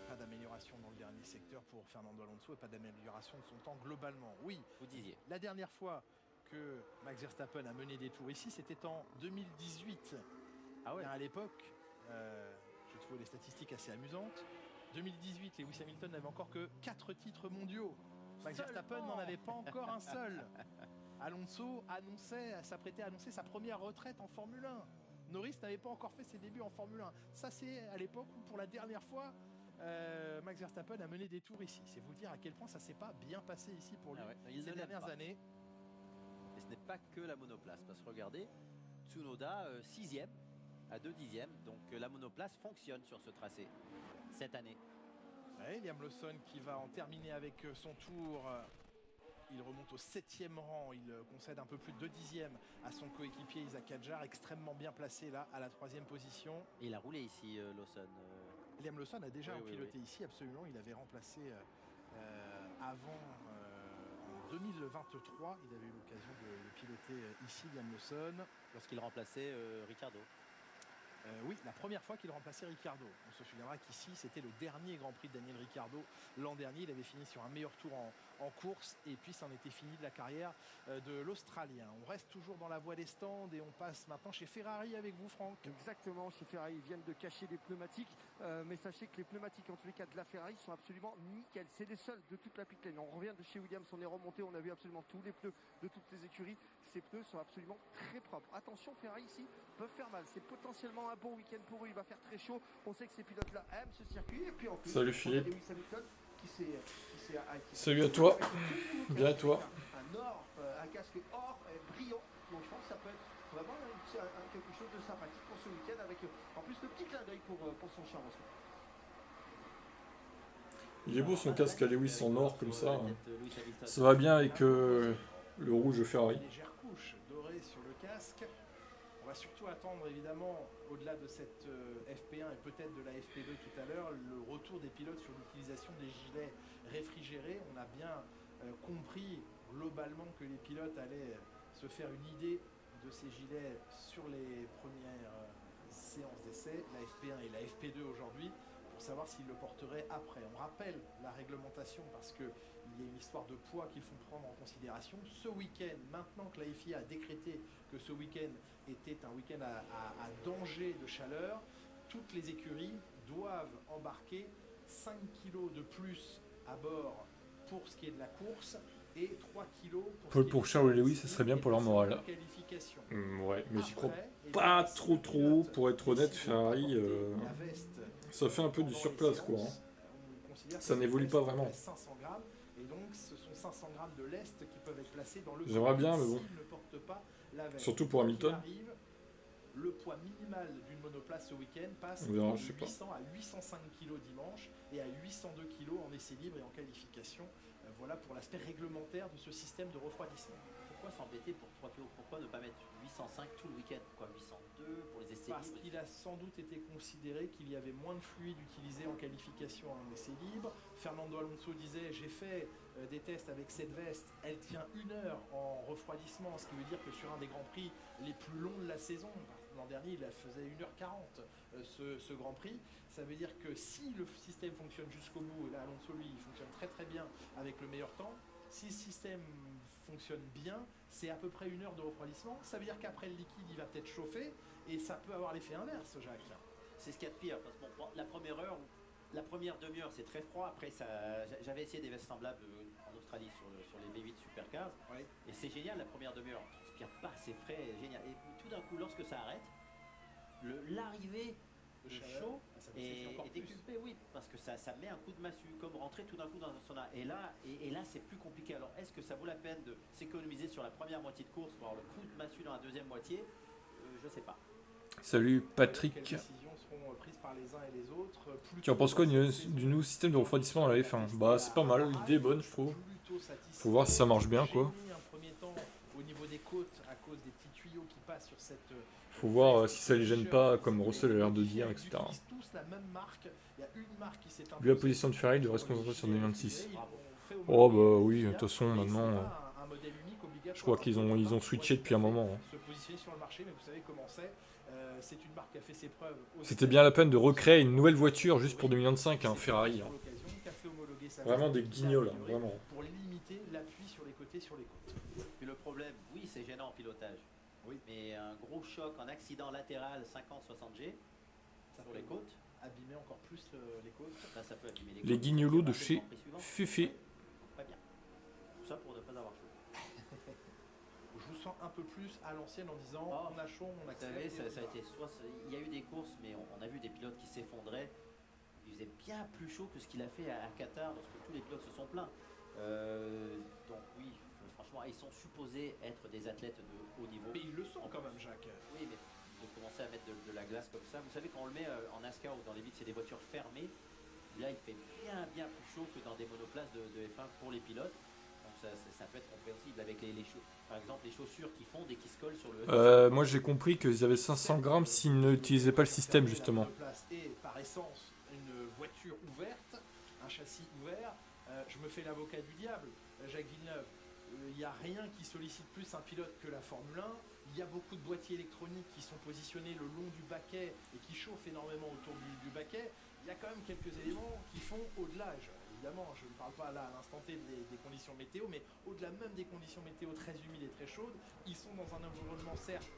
pas d'amélioration dans le dernier secteur pour Fernando Alonso et pas d'amélioration de son temps globalement. Oui, Vous disiez. la dernière fois que Max Verstappen a mené des tours ici, c'était en 2018. Ah ouais. Bien, à l'époque, j'ai trouvé les statistiques assez amusantes. 2018, Lewis Hamilton n'avait encore que 4 titres mondiaux. Max Verstappen n'en avait pas encore un seul. Alonso s'apprêtait à annoncer sa première retraite en Formule 1. Norris n'avait pas encore fait ses débuts en Formule 1. Ça, c'est à l'époque où, pour la dernière fois, Max Verstappen a mené des tours ici. C'est vous dire à quel point ça s'est pas bien passé ici pour lui Ah ouais, il ces ne l'aime dernières pas. années. Et ce n'est pas que la monoplace. Parce que regardez, Tsunoda 6e à 2 dixièmes. Donc la monoplace fonctionne sur ce tracé cette année. Ouais, Liam Lawson qui va en terminer avec son tour. Il remonte au 7e rang. Il concède un peu plus de 2 dixièmes à son coéquipier Isaac Hadjar, extrêmement bien placé là à la 3e position. Et il a roulé ici, Lawson. Liam Lawson a déjà Oui, piloté ici, absolument. Il avait remplacé avant, en 2023, il avait eu l'occasion de piloter ici, Liam Lawson. Lorsqu'il remplaçait Ricciardo. Oui, la première fois qu'il remplaçait Ricciardo. On se souviendra qu'ici, c'était le dernier Grand Prix de Daniel Ricciardo. L'an dernier, il avait fini sur un meilleur tour en course. Et puis, c'en était fini de la carrière de l'Australien. On reste toujours dans la voie des stands et on passe maintenant chez Ferrari avec vous, Franck. Exactement, chez Ferrari, ils viennent de cacher des pneumatiques, mais sachez que les pneumatiques, en tous les cas de la Ferrari, sont absolument nickel. C'est les seuls de toute la pit lane. On revient de chez Williams, on est remonté, on a vu absolument tous les pneus de toutes les écuries. Ces pneus sont absolument très propres. Attention, Ferrari ici peuvent faire mal. C'est potentiellement un bon week-end pour eux. Il va faire très chaud. On sait que ces pilotes-là aiment ce circuit. Et puis en plus, Salut Philippe. Lewis Hamilton qui Salut à toi. Bien à toi. Un casque or brillant. Donc je pense que ça peut être vraiment quelque chose de sympathique pour ce week-end avec en plus le petit clin d'œil pour son charme. Il est beau son casque à Lewis en or comme ça. Ça va bien avec le rouge Ferrari. Une légère couche dorée sur le casque. On va surtout attendre évidemment, au-delà de cette FP1 et peut-être de la FP2 tout à l'heure, le retour des pilotes sur l'utilisation des gilets réfrigérés. On a bien compris globalement que les pilotes allaient se faire une idée de ces gilets sur les premières séances d'essai, la FP1 et la FP2 aujourd'hui, pour savoir s'ils le porteraient après. On rappelle la réglementation parce qu'il y a une histoire de poids qu'il faut prendre en considération. Ce week-end, maintenant que la FIA a décrété que ce week-end était un week-end à danger de chaleur, toutes les écuries doivent embarquer 5 kg de plus à bord pour ce qui est de la course et 3 kg Pour Charles et Lewis, ça serait bien pour leur morale. Qualification. Ouais, mais j'y crois Après, pas évidemment, si trop. les pilotes Pour être honnête, décident de Ferrari, porter la veste ça fait un peu du pendant surplace les quoi. séances, on considère Ça que n'évolue cette pas veste vraiment. pèse 500 grammes et donc ce sont 500 grammes de lest qui peuvent être placés dans le J'aimerais bien, mais bon. s'ils ne portent pas la veste. Surtout pour Quoi qu'il Hamilton. arrive, le poids minimal d'une monoplace ce week-end passe On verra, de je sais pas. 800 à 805 kg dimanche et à 802 kg en essai libre et en qualification. voilà pour l'aspect réglementaire de ce système de refroidissement. Pourquoi s'embêter pour 3 kg? Pourquoi ne pas mettre 805 tout le week-end? Pourquoi 802 pour les essais Parce libres? qu'il a sans doute été considéré qu'il y avait moins de fluide utilisé en qualification à un essai libre. Fernando Alonso disait j'ai fait des tests avec cette veste, elle tient 1 heure en refroidissement, ce qui veut dire que sur un des grands prix les plus longs de la saison, l'an dernier il faisait 1h40 ce Grand Prix, ça veut dire que si le système fonctionne jusqu'au bout, et là Alonso lui il fonctionne très très bien avec le meilleur temps, si le système fonctionne bien, c'est à peu près 1 heure de refroidissement, ça veut dire qu'après le liquide il va peut-être chauffer, et ça peut avoir l'effet inverse, Jacques. C'est ce qu'il y a de pire, parce que bon, la première heure, la première demi-heure c'est très froid, après ça, j'avais essayé des vestes semblables en Australie sur les V8 Supercars, Oui. et c'est génial la première demi-heure, on transpire pas, c'est frais, génial, et tout d'un coup lorsque ça arrête, l'arrivée de chaleur, chaud ça dessèche encore est plus. décuplé, oui, parce que ça met un coup de massue, comme rentrer tout d'un coup dans un sauna, et là c'est plus compliqué. Alors est-ce que ça vaut la peine de s'économiser sur la première moitié de course pour avoir le coup de massue dans la deuxième moitié? Je sais pas. Salut Patrick. Quelles décisions seront prises par les uns et les autres? Tu en penses quoi du nouveau système de refroidissement à la F1? Bah c'est pas mal, l'idée est bonne je trouve. Faut voir si ça marche bien quoi. Un premier temps au niveau des côtes à cause des petits tuyaux qui passent sur cette. Faut voir si ça les gêne pas comme Russell a l'air de dire, etc. Ils utilisent tous la même marque. Il y a une marque qui s'est imposée. Vu la position de Ferrari, il devrait se concentrer sur 2026. Ils l'ont fait au Oh moment bah où oui, il y de a, toute façon et maintenant... c'est pas un modèle unique obligatoire. Je crois qu'ils ont switché depuis un moment. Se positionner sur le marché, mais vous savez comment c'est. C'est une marque qui a fait ses preuves. C'était bien la peine de recréer une nouvelle voiture juste pour 2025, hein, Ferrari. Hein. Vraiment des guignols, hein, vraiment. Pour limiter l'appui sur les côtés, sur les côtes. Puis le problème, oui c'est gênant en pilotage, Oui. mais un gros choc en accident latéral 50-60 G Ça sur peut les côtes, abîmer encore plus les côtes. ça peut abîmer les Les côtes. guignolos de Après, chez le Grand Prix suivant, Féfé. pas bien. Tout ça pour ne pas avoir chaud. Je vous sens un peu plus à l'ancienne en disant Oh, on a chaud, on Vous accepte. savez, et ça on a y été il y a eu des courses, mais on a vu des pilotes qui s'effondraient. Il faisait bien plus chaud que ce qu'il a fait à Qatar, lorsque tous les pilotes se sont plaints. Donc oui, franchement, ils sont supposés être des athlètes de haut niveau. Mais ils le sont quand même, Jacques. Oui, mais de commencer à mettre de la glace comme ça, vous savez, quand on le met en NASCAR ou dans les vitres, c'est des voitures fermées. Là, il fait bien plus chaud que dans des monoplaces de F1 pour les pilotes. Donc ça peut être compréhensible avec par exemple les chaussures qui fondent et qui se collent sur le... Moi j'ai compris qu'ils avaient 500 grammes s'ils n'utilisaient pas le système justement. La monoplace est par essence une voiture ouverte, un châssis ouvert. Je me fais l'avocat du diable, Jacques Villeneuve. Il n'y a rien qui sollicite plus un pilote que la Formule 1. Il y a beaucoup de boîtiers électroniques qui sont positionnés le long du baquet et qui chauffent énormément autour du baquet. Il y a quand même quelques éléments qui font au-delà. Évidemment, je ne parle pas là à l'instant T des conditions météo, mais au-delà même des conditions météo très humides et très chaudes, ils sont dans un environnement certes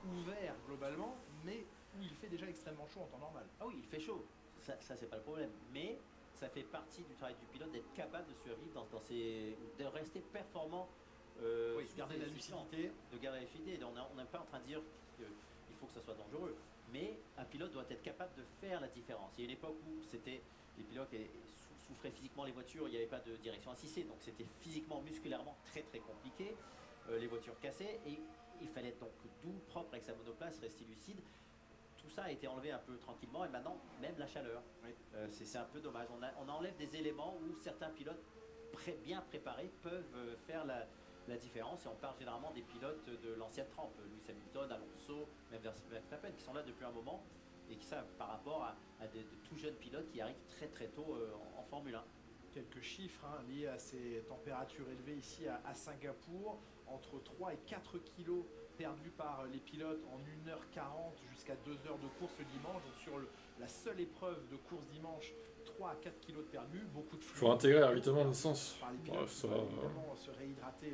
ouvert globalement, mais où il fait déjà extrêmement chaud en temps normal. Ah oui, il fait chaud, ça c'est pas le problème, mais ça fait partie du travail du pilote d'être capable de survivre de rester performant, Oui, sous garder ces la circonstances. lucidité. De garder la lucidité. On n'est pas en train de dire qu'il faut que ça soit dangereux, mais un pilote doit être capable de faire la différence. Il y a une époque où les pilotes souffraient physiquement les voitures, il n'y avait pas de direction assistée, donc c'était physiquement, musculairement très compliqué, les voitures cassaient, et il fallait être donc doux, propre avec sa monoplace, rester lucide. Tout ça a été enlevé un peu tranquillement, et maintenant même la chaleur. Oui. C'est un peu dommage, on enlève des éléments où certains pilotes bien préparés peuvent faire la différence, et on parle généralement des pilotes de l'ancienne trempe, Lewis Hamilton, Alonso, même Verstappen, qui sont là depuis un moment et qui savent par rapport à de tout jeunes pilotes qui arrivent très tôt en Formule 1. Quelques chiffres liés à ces températures élevées ici à Singapour, entre 3 et 4 kilos perdus par les pilotes en 1h40 jusqu'à 2 heures de course le dimanche. Donc sur la seule épreuve de course dimanche, 3 à 4 kilos de perdus, beaucoup de fluide. Faut intégrer un ravitaillement d'essence. Par les pilotes, Ouais, ça, qui vont évidemment se réhydrater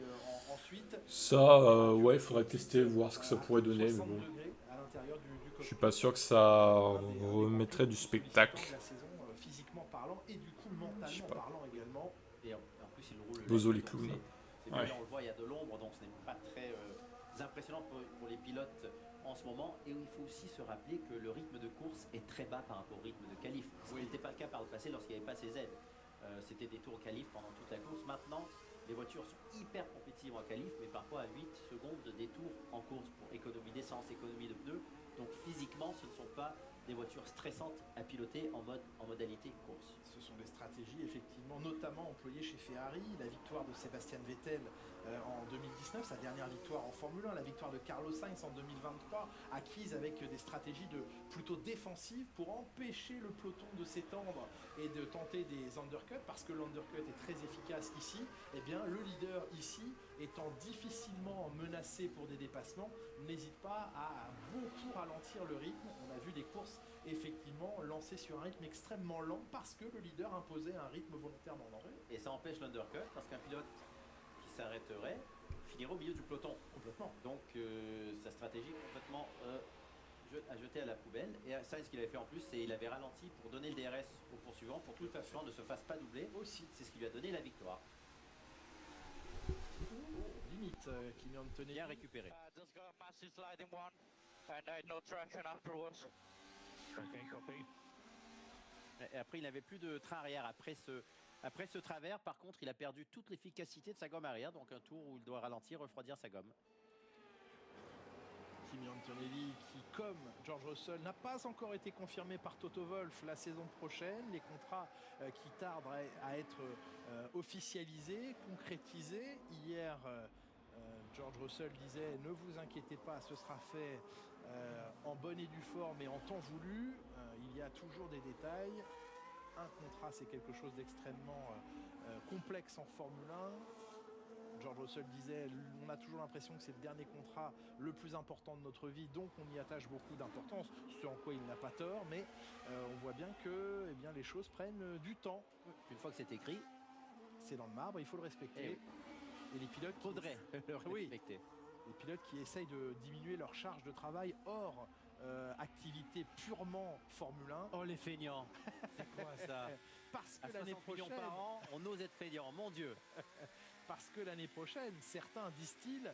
ensuite. Ça, ouais, faudrait tester, voir ce que ça pourrait donner. Mais 60 bon. degrés à l'intérieur du Je cockpit. suis pas sûr que ça remettrait du spectacle. De la saison, physiquement parlant et du coup Je sais mentalement pas. parlant également. Et en plus, il roule. Bozo le les donc clowns. c'est Ouais. bien, on le voit, il y a de l'ombre, donc ce n'est pas très impressionnant pour les pilotes en ce moment. Et il faut aussi se rappeler que le rythme de course est très bas par rapport au rythme de qualif. Ce qui n'était pas le cas par le passé lorsqu'il n'y avait pas ces aides. C'était des tours qualif pendant toute la course. Maintenant, les voitures sont hyper compétitives en qualif, mais parfois à 8 secondes de détour en course pour économie d'essence, économie de pneus. Donc physiquement, ce ne sont pas des voitures stressantes à piloter en modalité course. Ce sont des stratégies effectivement notamment employées chez Ferrari. La victoire de Sébastien Vettel en 2019, sa dernière victoire en Formule 1, la victoire de Carlos Sainz en 2023, acquise avec des stratégies plutôt défensives pour empêcher le peloton de s'étendre et de tenter des undercuts, parce que l'undercut est très efficace ici. Eh bien, le leader ici, étant difficilement menacé pour des dépassements, n'hésite pas à beaucoup ralentir le rythme. On a vu des courses effectivement lancées sur un rythme extrêmement lent parce que le leader imposait un rythme volontairement lent. Et ça empêche l'undercut parce qu'un pilote qui s'arrêterait finirait au milieu du peloton. Complètement. Donc sa stratégie complètement à jeter à la poubelle. Et ça, ce qu'il avait fait en plus, c'est qu'il avait ralenti pour donner le DRS au poursuivant pour que le poursuivant ne se fasse pas doubler. Aussi. C'est ce qui lui a donné la victoire. Limite, Kimi Antonelli. Bien récupéré. Just got a massive sliding one, and I had no traction afterwards. Okay, copy. Et après, il n'avait plus de train arrière après ce travers. Par contre, il a perdu toute l'efficacité de sa gomme arrière. Donc un tour où il doit ralentir, refroidir sa gomme. Kimi Antonelli qui, comme George Russell, n'a pas encore été confirmé par Toto Wolff la saison prochaine. Les contrats qui tardent à être officialisés, concrétisés. Hier, George Russell disait « Ne vous inquiétez pas, ce sera fait en bonne et due forme et en temps voulu. Il y a toujours des détails. Un contrat, c'est quelque chose d'extrêmement complexe en Formule 1. George Russell disait, on a toujours l'impression que c'est le dernier contrat le plus important de notre vie, donc on y attache beaucoup d'importance, ce en quoi il n'a pas tort, mais on voit bien que les choses prennent du temps. Une fois que c'est écrit, c'est dans le marbre, il faut le respecter. Et les pilotes faudrait le respecter. Les pilotes qui essayent de diminuer leur charge de travail hors activité purement Formule 1. Oh les feignants. C'est quoi ça? Parce que à l'année 60 millions prochaine, par an, on ose être feignant, mon Dieu. Parce que l'année prochaine, certains, disent-ils,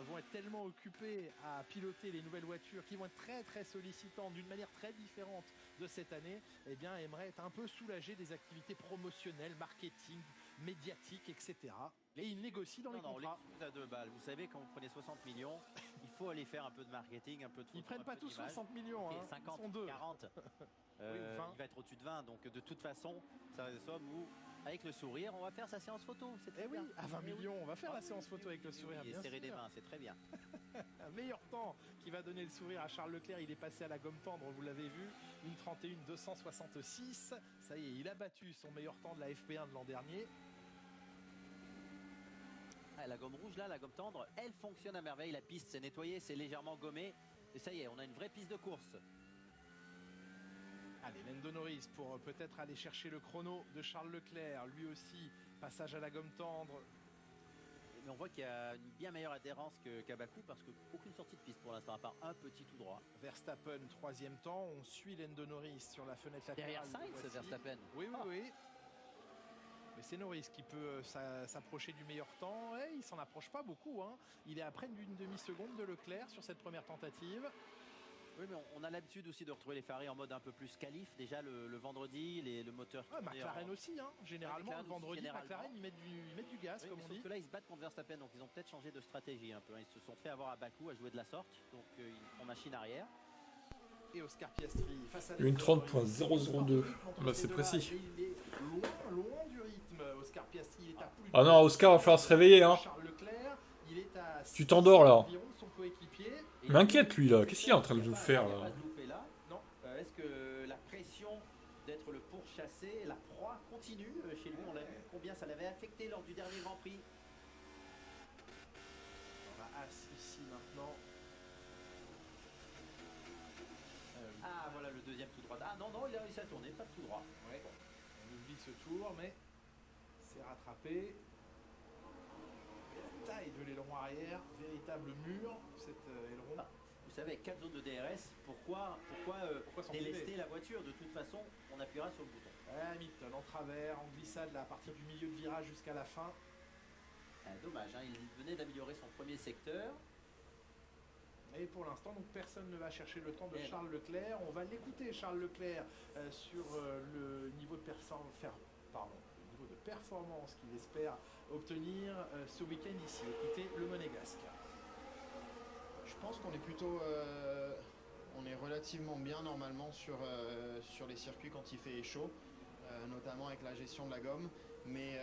vont être tellement occupés à piloter les nouvelles voitures qui vont être très très sollicitantes d'une manière très différente de cette année, eh bien, aimeraient être un peu soulagés des activités promotionnelles, marketing, médiatiques, etc. Et ils négocient dans les contrats. Les à 2 balles. Vous savez, quand vous prenez 60 millions, il faut aller faire un peu de marketing, un peu de photo, Ils prennent pas tous 60 millions, okay, hein. 50, ils sont deux. 40. Oui, il va être au-dessus de 20, donc de toute façon, ça va être des sommes où, avec le sourire, on va faire sa séance photo. Eh oui, à 20 millions, on va faire la séance photo avec le sourire. Et bien serrer sûr. des mains, c'est très bien. Un meilleur temps qui va donner le sourire à Charles Leclerc, il est passé à la gomme tendre, vous l'avez vu, une 31,266. Ça y est, il a battu son meilleur temps de la FP1 de l'an dernier. Ah, la gomme rouge là, la gomme tendre, elle fonctionne à merveille. La piste s'est nettoyée, c'est légèrement gommé. Et ça y est, on a une vraie piste de course. Allez, Lando Norris pour peut-être aller chercher le chrono de Charles Leclerc. Lui aussi, passage à la gomme tendre. Mais on voit qu'il y a une bien meilleure adhérence qu'à Bakou parce qu'aucune sortie de piste pour l'instant, à part un petit tout droit. Verstappen, troisième temps. On suit Lando Norris sur la fenêtre latérale. Derrière Sainz, Verstappen. Oui. Mais c'est Norris qui peut s'approcher du meilleur temps. Et il s'en approche pas beaucoup, hein. Il est à près d'une demi-seconde de Leclerc sur cette première tentative. Oui, mais on a l'habitude aussi de retrouver les Ferrari en mode un peu plus qualif. Déjà le vendredi, le moteur. McLaren aussi, hein. Généralement, le vendredi, McLaren, ils mettent du gaz, comme on dit. Sauf que là, ils se battent contre Verstappen, donc ils ont peut-être changé de stratégie un peu. Ils se sont fait avoir à Bakou à jouer de la sorte, donc ils font machine arrière. Et Oscar Piastri face à une 30.002. Bah, c'est précis. Il est loin du rythme. Oscar Piastri, il est à plus. Ah non, Oscar va falloir se réveiller, hein. Charles Leclerc, il est à Tu t'endors là. son coéquipier. Il m'inquiète lui là. Qu'est-ce qu'il est en train de nous faire Il n'y a là? pas de loupé là. Non. Est-ce que la pression d'être le pourchassé, la proie continue chez lui? On l'a vu combien ça l'avait affecté lors du dernier Grand Prix. On va ici maintenant. Ah voilà le deuxième tout droit. Ah non, il a réussi à tourner, pas de tout droit. Ouais. On oublie ce tour, mais c'est rattrapé. Et la taille de l'aileron arrière, véritable mur, cet aileron. Ah, vous savez, avec 4 zones de DRS, pourquoi s'en délester priver? la voiture? De toute façon, on appuiera sur le bouton. Hamilton en travers, en glissade là, à partir du milieu de virage jusqu'à la fin. Dommage, hein, il venait d'améliorer son premier secteur. Et pour l'instant, donc personne ne va chercher le temps de Et Charles Leclerc. On va l'écouter, Charles Leclerc, sur le niveau de performance qu'il espère obtenir ce week-end ici. Écoutez le Monégasque. Je pense qu'on est plutôt On est relativement bien normalement sur les circuits quand il fait chaud, notamment avec la gestion de la gomme. Mais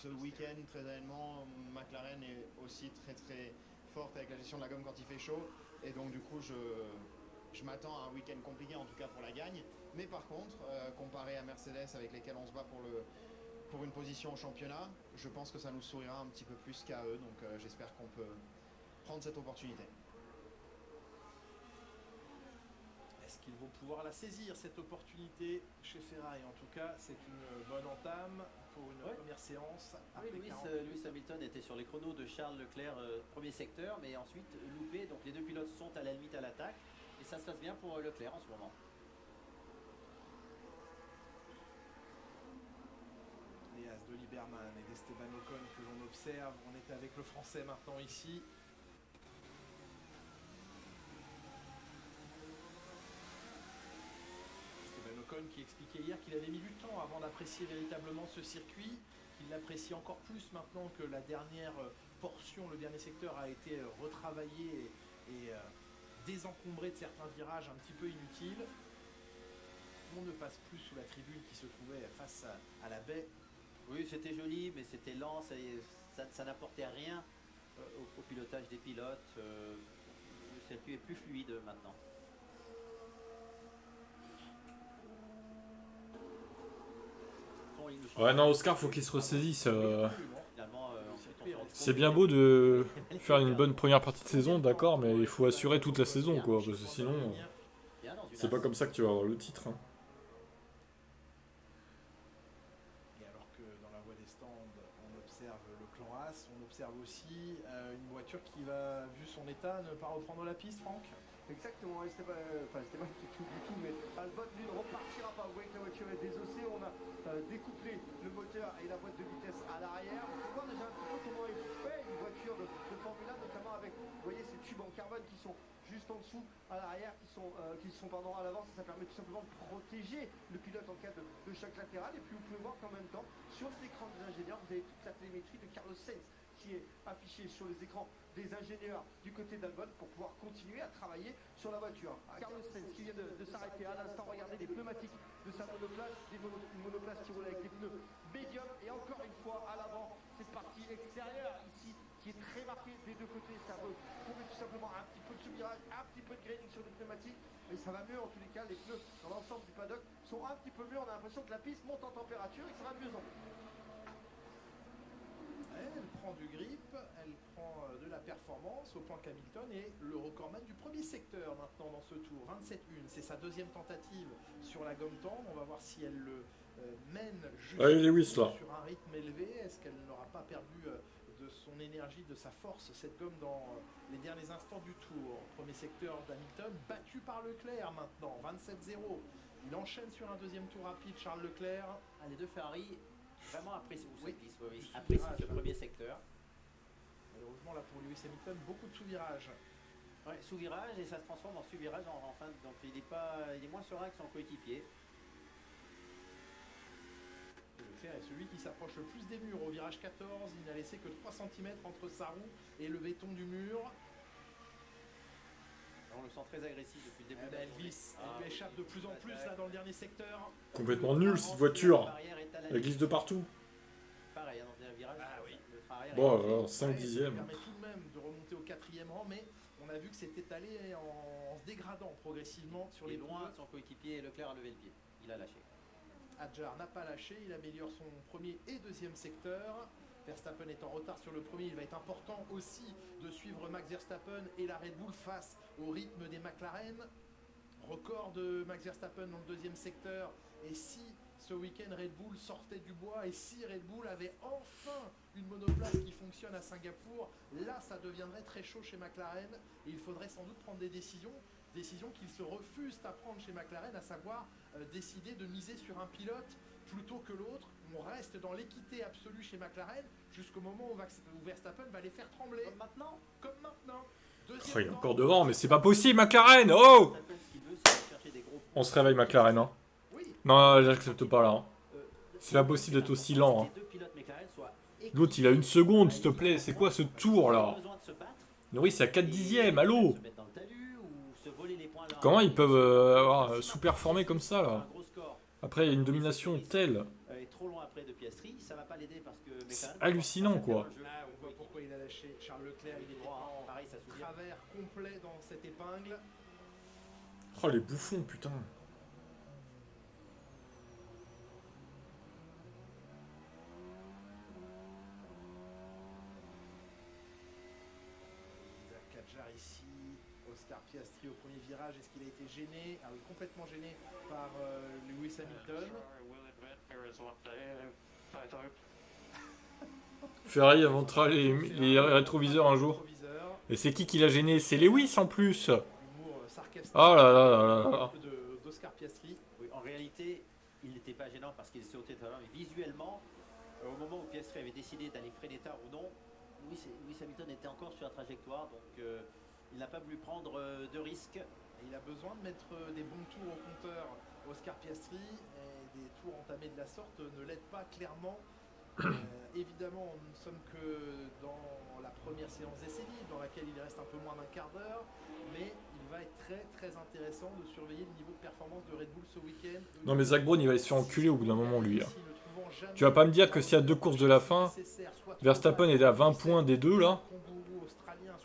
ce week-end, très honnêtement, McLaren est aussi très très forte avec la gestion de la gomme quand il fait chaud. Et donc du coup, je m'attends à un week-end compliqué, en tout cas pour la gagne. Mais par contre, comparé à Mercedes avec lesquels on se bat pour une position au championnat, je pense que ça nous sourira un petit peu plus qu'à eux. Donc j'espère qu'on peut prendre cette opportunité. Est-ce qu'ils vont pouvoir la saisir, cette opportunité chez Ferrari? En tout cas, c'est une bonne entame pour une première séance. Oui, Après Lewis 40. Hamilton était sur les chronos de Charles Leclerc, premier secteur, mais ensuite loupé. Donc les deux pilotes sont à la limite à l'attaque. Et ça se passe bien pour Leclerc en ce moment. Les As de Lieberman et d'Esteban Ocon que l'on observe. On est avec le français maintenant ici. Esteban Ocon qui expliquait hier qu'il avait mis du temps avant d'apprécier véritablement ce circuit, qu'il l'apprécie encore plus maintenant que la dernière portion, le dernier secteur a été retravaillé et désencombré de certains virages un petit peu inutiles. On ne passe plus sous la tribune qui se trouvait face à la baie. Oui, c'était joli, mais c'était lent, ça n'apportait rien au pilotage des pilotes. Le circuit est plus fluide maintenant. Ouais, non, Oscar, faut qu'il se ressaisisse. Finalement, C'est bien beau de faire une bonne première partie de saison, d'accord, mais il faut assurer toute la saison, quoi, parce que sinon, c'est pas comme ça que tu vas avoir le titre. Hein. Et alors que dans la voie des stands, on observe le clan As, on observe aussi une voiture qui va, vu son état, ne pas reprendre la piste, Franck. Exactement, Esteban qui tout du tout, mais Albon lui ne repartira pas. Vous voyez que la voiture est désossée, on a découplé le moteur et la boîte de vitesse à l'arrière. On peut voir déjà un petit peu comment est fait une voiture de Formule 1, notamment avec, vous voyez, ces tubes en carbone qui sont juste en dessous à l'arrière, qui sont à l'avant. Ça permet tout simplement de protéger le pilote en cas de choc latéral. Et puis vous pouvez voir qu'en même temps, sur les écrans des ingénieurs, vous avez toute la télémétrie de Carlos Sainz qui est affichée sur les écrans des ingénieurs du côté d'Albon pour pouvoir continuer à travailler sur la voiture. Carlos Sainz qui vient de s'arrêter à l'instant, regardez les pneumatiques de sa monoplace, une monoplace qui roule avec des pneus médiums et encore une fois à l'avant, cette partie extérieure ici qui est très marquée des deux côtés, ça veut prouver tout simplement un petit peu de sous-virage, un petit peu de graining sur les pneumatiques, mais ça va mieux en tous les cas, les pneus dans l'ensemble du paddock sont un petit peu mieux, on a l'impression que la piste monte en température et que ça va de mieux en mieux. Elle prend du grip, elle prend de la performance au point qu'Hamilton est le recordman du premier secteur maintenant dans ce tour, 27-1. C'est sa deuxième tentative sur la gomme tendre. On va voir si elle le mène sur un rythme élevé. Est-ce qu'elle n'aura pas perdu de son énergie, de sa force, cette gomme dans les derniers instants du tour? Premier secteur d'Hamilton, battu par Leclerc maintenant, 27-0. Il enchaîne sur un deuxième tour rapide, Charles Leclerc. Les deux Ferrari vraiment apprécient Sous-virage, ce premier secteur. Malheureusement là pour Lewis Hamilton, beaucoup de sous-virages. Ouais, sous-virage et ça se transforme en sous-virage en fin. Donc il est moins serein que son coéquipier. Leclerc est celui qui s'approche le plus des murs au virage 14. Il n'a laissé que 3 cm entre sa roue et le béton du mur. On le sent très agressif depuis le début de la journée. Elvis, elle lui échappe de plus en plus là dans le dernier secteur. Complètement nul cette voiture. Elle glisse de partout. Pareil, dans le virage. Le frein arrière Bon, est- alors 5 Ça dixièmes. permet tout de même de remonter au 4e rang, mais on a vu que c'était allé en se dégradant progressivement sur Il est les loin points. de son coéquipier et Leclerc a levé le pied. Il a lâché. Adjar n'a pas lâché, il améliore son premier et deuxième secteur. Verstappen est en retard sur le premier, il va être important aussi de suivre Max Verstappen et la Red Bull face au rythme des McLaren. Record de Max Verstappen dans le deuxième secteur. Et si ce week-end Red Bull sortait du bois et si Red Bull avait enfin une monoplace qui fonctionne à Singapour, là ça deviendrait très chaud chez McLaren et il faudrait sans doute prendre des décisions qu'ils se refusent à prendre chez McLaren, à savoir décider de miser sur un pilote plutôt que l'autre. On reste dans l'équité absolue chez McLaren jusqu'au moment où Verstappen va les faire trembler. Comme maintenant. Deuxième Oh, il est temps. encore devant, mais c'est pas possible, McLaren. Oh, Verstappen, ce qu'il veut, c'est chercher des gros on se réveille, McLaren. Hein. Oui. Non, j'accepte pas là. Hein. C'est pas possible d'être aussi lent. Hein. Les deux pilotes McLaren soient L'autre, il a une seconde, s'il te plaît. C'est quoi ce tour là? besoin de se battre. Norris, c'est à 4 dixièmes, allô? Se mettre dans le talus ou se voler les points Comment ils peuvent avoir sous-performé comme ça, là? Un gros score. Après, il y a une domination telle. Est trop loin après de Piastri, ça va pas l'aider parce que C'est Mécan- hallucinant, quoi. Là, on voit pourquoi il a lâché. Charles Leclerc, il était Droit, en pareil, ça souvient. travers complet dans cette épingle. Oh, les bouffons, putain. Isaac Kadjar ici, Oscar Piastri au premier virage, est-ce qu'il a été gêné? Ah oui, complètement gêné par Lewis Hamilton. Ferrari inventera les rétroviseurs un jour. Rétroviseur, Et c'est qui l'a gêné? C'est Lewis en plus. Humour sarcastique Oh là là là là. d'Oscar Piastri. Oui, en réalité, il n'était pas gênant parce qu'il sautait tout à l'heure, mais visuellement, au moment où Piastri avait décidé d'aller freiner tard ou non, Lewis Hamilton était encore sur la trajectoire, donc il n'a pas voulu prendre de risques. Et il a besoin de mettre des bons tours au compteur. Oscar Piastri, et des tours entamés de la sorte ne l'aident pas clairement. Évidemment, nous ne sommes que dans la première séance d'essai libre, dans laquelle il reste un peu moins d'un quart d'heure, mais il va être très très intéressant de surveiller le niveau de performance de Red Bull ce week-end. Non, mais Zach Brown, il va se faire enculer au bout d'un moment, lui. Hein. Tu vas pas me dire que s'il y a 2 courses de la fin, Verstappen est à 20 points des deux, là.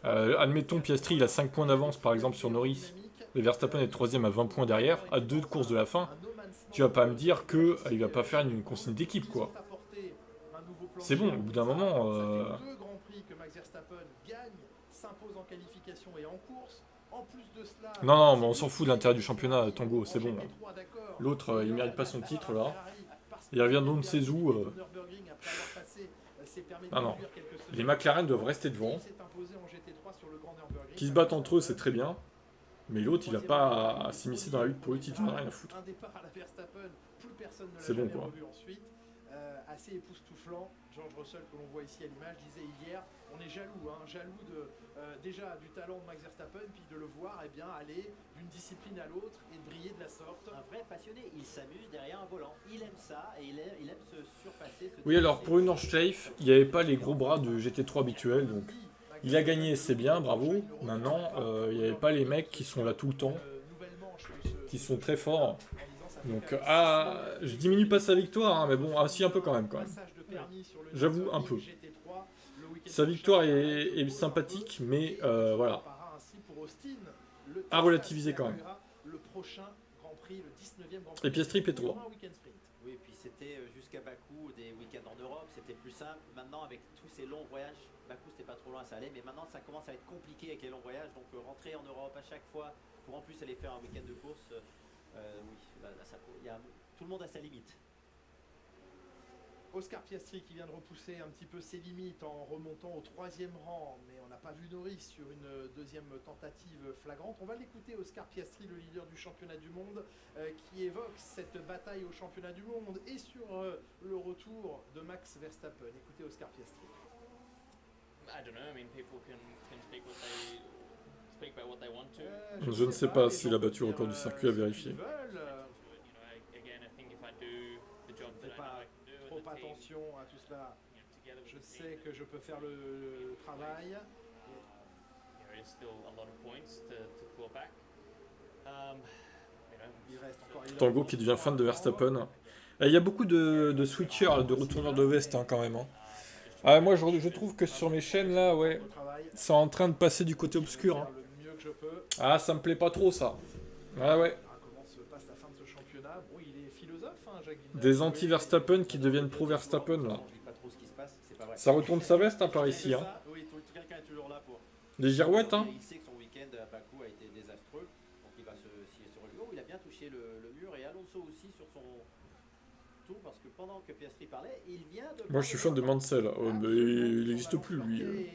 Admettons, Piastri, il a 5 points d'avance, par exemple, sur Norris. Et Verstappen est 3ème à 20 points derrière, à 2 courses de la fin. Tu vas pas me dire qu'il va pas faire une consigne d'équipe, quoi. C'est bon, au bout d'un moment... Deux grands prix que Max Verstappen gagne, s'impose en qualification et en course. En plus de cela, Non, non, mais on s'en fout de l'intérêt du championnat, Tango, c'est bon. L'autre, il mérite pas son titre, là. Il revient d'on ne sait où. Non, non. Les McLaren doivent rester devant. Qui se battent entre eux, c'est très bien. Mais l'autre, il a pas à s'immiscer dans la lutte pour le titre, il en a rien à foutre. C'est bon, quoi. Assez époustouflant. George Russell, que l'on voit ici à l'image, disait hier, on est jaloux, hein, jaloux de, déjà du talent de Max Verstappen, puis de le voir aller d'une discipline à l'autre et de briller de la sorte. Un vrai passionné, il s'amuse derrière un volant. Il aime ça et il aime se surpasser. Oui, alors pour une Nordschleife, il n'y avait pas les gros bras de GT3 habituels, donc il a gagné, c'est bien, bravo. Maintenant, il n'y avait pas les mecs qui sont là tout le temps, qui sont très forts. Donc, je diminue pas sa victoire, hein, mais bon, si un peu quand même. J'avoue, un peu. Sa victoire est sympathique, mais voilà. À relativiser quand même. Et Piastri P3. Oui, puis c'était jusqu'à Bakou, des week-ends en Europe, c'était plus simple. Maintenant, avec tous ces longs voyages, Bakou c'était pas trop loin, ça allait, mais maintenant ça commence à être compliqué avec les longs voyages. Donc rentrer en Europe à chaque fois, pour en plus aller faire un week-end de course, oui, là, tout le monde a sa limite. Oscar Piastri qui vient de repousser un petit peu ses limites en remontant au 3e rang, mais on n'a pas vu Norris sur une deuxième tentative flagrante. On va l'écouter, Oscar Piastri, le leader du championnat du monde, qui évoque cette bataille au championnat du monde et sur le retour de Max Verstappen. Écoutez Oscar Piastri. Je ne sais pas s'il a battu le record du circuit, à vérifier. Trop attention à tout cela. Je sais que je peux faire le travail. Il reste encore Tango qui devient fan de Verstappen. Il y a beaucoup de switchers, de retourneurs de veste hein, quand même. Hein. Moi je trouve que sur mes chaînes là, ouais, c'est en train de passer du côté obscur. Hein. Ah, ça me plaît pas trop ça. Ah ouais. Comment se passe la fin de ce championnat? Bon, il est philosophe, hein, Jacques Villeneuve. Des anti-Verstappen qui deviennent pro-Verstappen là. Ça retourne sa veste hein, par ici. Hein. Oui, quelqu'un est toujours là pour. Des girouettes hein. Il sait que son week-end à Bakou a été désastreux, donc il va se scier sur le mur. Il a bien touché le mur et Alonso aussi sur son tour parce que pendant que Piastri parlait, il vient de. Moi je suis fan de Mansell. Oh, mais il n'existe plus lui.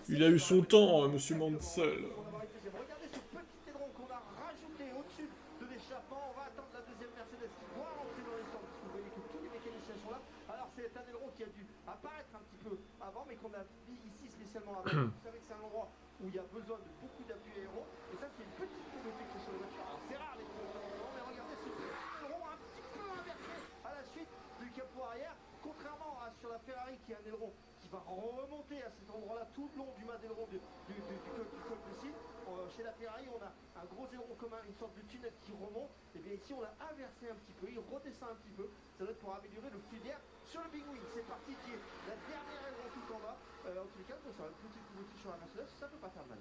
Il a eu son temps, monsieur Mansell. Regardez ce petit aileron qu'on a rajouté au-dessus de l'échappement. On va attendre la deuxième Mercedes qui doit rentrer dans les stands parce que vous voyez que tous les mécaniciens sont là. Alors c'est un aileron qui a dû apparaître un petit peu avant mais qu'on a mis ici spécialement avant. Vous savez que c'est un endroit où il y a besoin de beaucoup d'appui aéro et ça c'est une petite nouveauté que sur les voitures. Alors c'est rare les gros ailerons mais regardez ce petit aileron un petit peu inversé à la suite du capot arrière. Contrairement à sur la Ferrari qui a un aileron qui va remonter à cet endroit-là tout le long du mât d'aileron du col de Cyle. chez la Ferrari, on a un gros aileron commun, une sorte de tunnel qui remonte. Et bien ici, on l'a inversé un petit peu, il redescend un petit peu. Ça doit être pour améliorer le flux d'air sur le Big Wing. C'est parti, qui est la dernière aileron tout en bas. En tous les cas, ça va une petite couverture sur la Mercedes, ça peut pas faire mal.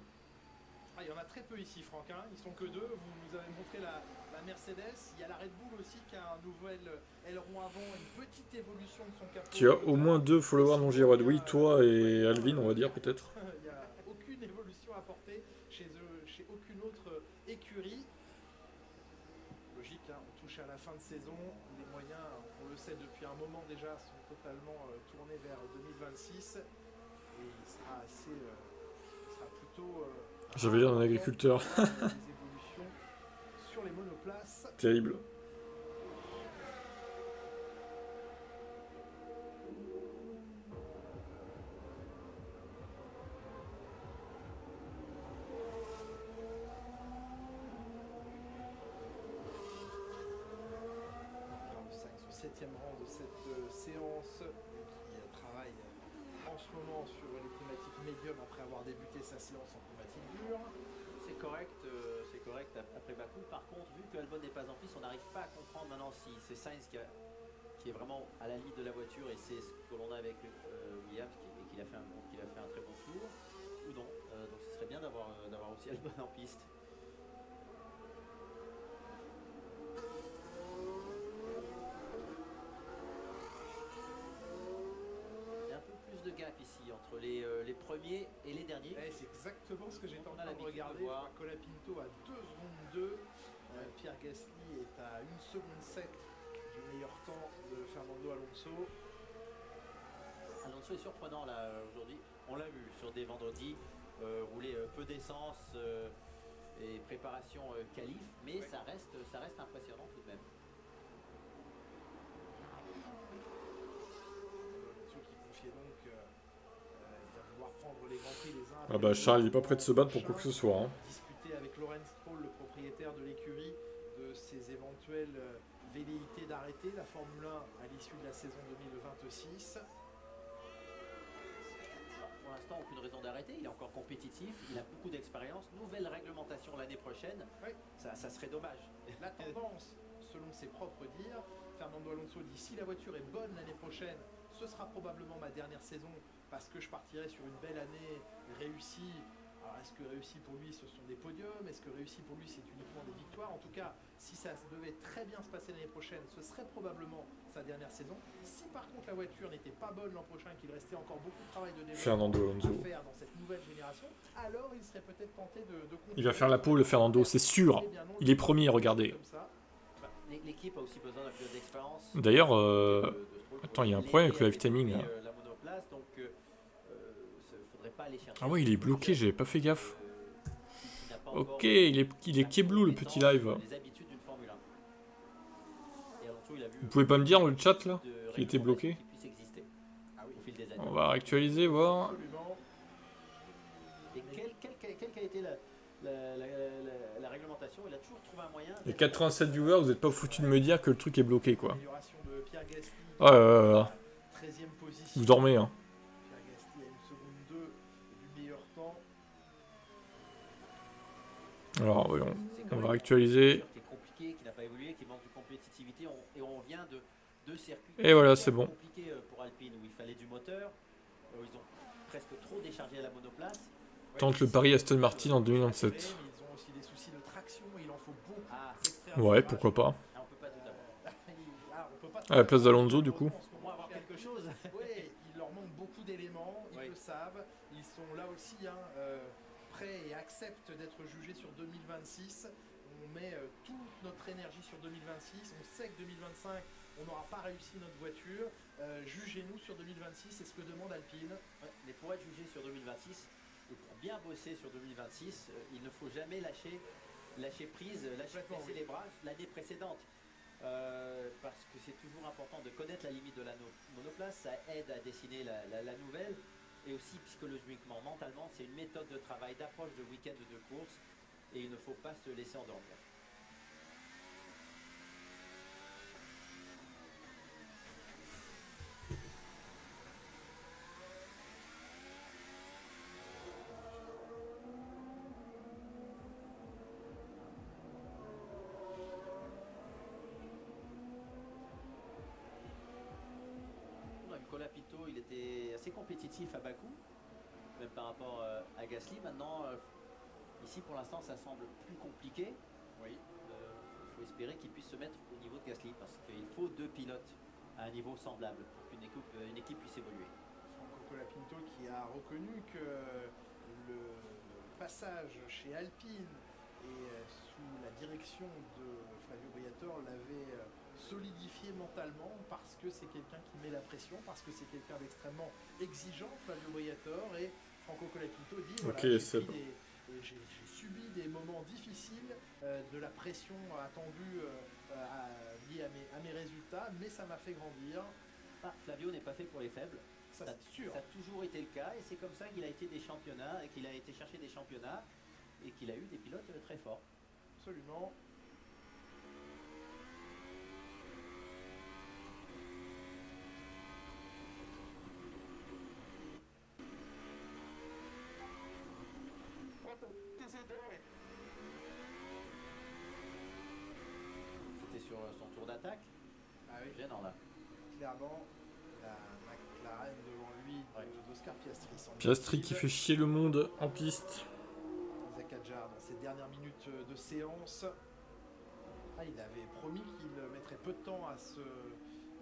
Ah, il y en a très peu ici, Franck, hein. Ils sont que deux. Vous nous avez montré la Mercedes. Il y a la Red Bull aussi qui a un nouvel aileron avant, une petite évolution de son capot. Tu as au moins 2 followers non Giroud. Oui, toi et Alvin, on va dire peut-être. Il n'y a aucune évolution apportée chez aucune autre écurie. Logique, hein, on touche à la fin de saison. Les moyens, on le sait depuis un moment déjà, sont totalement tournés vers 2026. Et il sera plutôt... J'avais l'air d'un agriculteur. des évolutions sur les monoplaces. Terrible. Au 7e rang de cette séance qui travaille en ce moment sur les pneumatiques médium après avoir débuté sa séance en pneumatique dure. C'est correct après Bakou. Par contre, vu que Albon n'est pas en piste, on n'arrive pas à comprendre maintenant si c'est Sainz qui est vraiment à la limite de la voiture et c'est ce que l'on a avec Williams et qu'il a fait un très bon tour ou non. Donc ce serait bien d'avoir aussi Albon en piste. Il y a un peu plus de gap ici entre les premiers et les derniers. C'est exactement ce que j'étais en On a train de l'habitude regarder. de voir. Colapinto à 2 secondes 2. Pierre Gasly est à 1 seconde 7 du meilleur temps de Fernando Alonso. Alonso est surprenant là aujourd'hui. On l'a vu sur des vendredis rouler peu d'essence et préparation qualif, mais Ouais. ça reste impressionnant tout de même. Alonso qui confiait donc il va vouloir prendre les grands prix les uns Ah après bah les Charles, il est autres. pas prêt de se battre pour quoi que ce soit. Hein. Discuter avec Lawrence Stroll, le propriétaire de l'écurie, de ses éventuelles velléités d'arrêter la Formule 1 à l'issue de la saison 2026. Pour l'instant, aucune raison d'arrêter. Il est encore compétitif, il a beaucoup d'expérience. Nouvelle réglementation l'année prochaine. Oui. Ça serait dommage. La tendance, selon ses propres dires, Fernando Alonso dit si la voiture est bonne l'année prochaine, ce sera probablement ma dernière saison parce que je partirai sur une belle année réussie. Alors est-ce que réussi pour lui ce sont des podiums? Est-ce que réussi pour lui c'est uniquement des victoires? En tout cas, si ça devait très bien se passer l'année prochaine, ce serait probablement sa dernière saison. Si par contre la voiture n'était pas bonne l'an prochain, qu'il restait encore beaucoup de travail de développement Fernando Alonso. à faire dans cette nouvelle génération, alors il serait peut-être tenté de continuer. Il va faire la pole, Fernando, c'est sûr. Eh bien non, Il est premier, regardez. comme ça. L'équipe a aussi besoin d'un peu d'expérience. D'ailleurs, de Stroll attends, il y a un pour problème avec le l'aider live timing, à là. développer, la monoplace, donc faudrait pas aller chercher. Ah ouais, il est bloqué, j'avais pas fait gaffe. Qui n'a pas Ok, encore il est Keblou, le petit live. les habitudes d'une Formule 1. Et Alonso, il a vu Vous pouvez pas me dire dans le chat là de qui était bloqué? qui puisse exister au fil des années. On va actualiser, voir. Absolument. Et quelle qu'a été la réglementation? Il a toujours trouvé un moyen. Les 87 viewers, vous êtes pas foutus de me dire que le truc est bloqué quoi. Amélioration de Pierre Gasly. Oh là là. 13e position. Vous dormez hein. Pierre Gasly à 1 seconde 2 du meilleur temps. Alors voyons, C'est on quand va même actualiser. une voiture qui est compliqué, qui n'a pas évolué, qui manque de compétitivité. Et on vient de deux circuits. Et voilà, hyper c'est bon. compliqués pour Alpine, où il fallait du moteur, où ils ont presque trop déchargé à la monoplace. Tente le pari Aston Martin en 2027. Mais ils ont aussi des soucis de traction. Il en faut beaucoup. Ah, pour s'extraire du Ouais, virage. pourquoi pas. on peut pas tout avoir. On peut pas À la place d'Alonso du coup. Pour Pour avoir quelque chose. Oui, il leur manque beaucoup d'éléments, ils Oui. le savent, ils sont là aussi prêts et acceptent d'être jugés sur 2026. On met toute notre énergie sur 2026, on sait que 2025, on n'aura pas réussi notre voiture. Jugez-nous sur 2026, c'est ce que demande Alpine. Ouais, mais pour être jugé sur 2026 et pour bien bosser sur 2026, il ne faut jamais lâcher prise, Complètement, baisser oui. les bras l'année précédente. Parce que c'est toujours important de connaître la limite de la monoplace, ça aide à dessiner la nouvelle, et aussi psychologiquement, mentalement, c'est une méthode de travail, d'approche de week-end de course, et il ne faut pas se laisser endormir. compétitif à bas coût, même par rapport à Gasly. Maintenant, ici pour l'instant, ça semble plus compliqué. Oui. Il faut espérer qu'il puisse se mettre au niveau de Gasly parce qu'il faut 2 pilotes à un niveau semblable pour qu'une équipe puisse évoluer. Franco Colapinto qui a reconnu que le passage chez Alpine et sous la direction de Flavio Briatore l'avait solidifié mentalement parce que c'est quelqu'un qui met la pression, parce que c'est quelqu'un d'extrêmement exigeant, Flavio Briatore, et Franco Colapinto dit voilà, Ok, c'est bon. j'ai subi des moments difficiles, de la pression attendue liée à mes résultats, mais ça m'a fait grandir. Flavio n'est pas fait pour les faibles. Ça, c'est sûr. Ça a toujours été le cas et c'est comme ça qu'il a été des championnats et qu'il a été chercher des championnats et qu'il a eu des pilotes très forts. Absolument. C'était sur son tour d'attaque. Ah oui. Gênant là. Clairement, la McLaren devant lui d'Oscar Piastri. Piastri qui fait chier le monde en piste. Isaac Hadjar dans ses dernières minutes de séance. Il avait promis qu'il mettrait peu de temps à se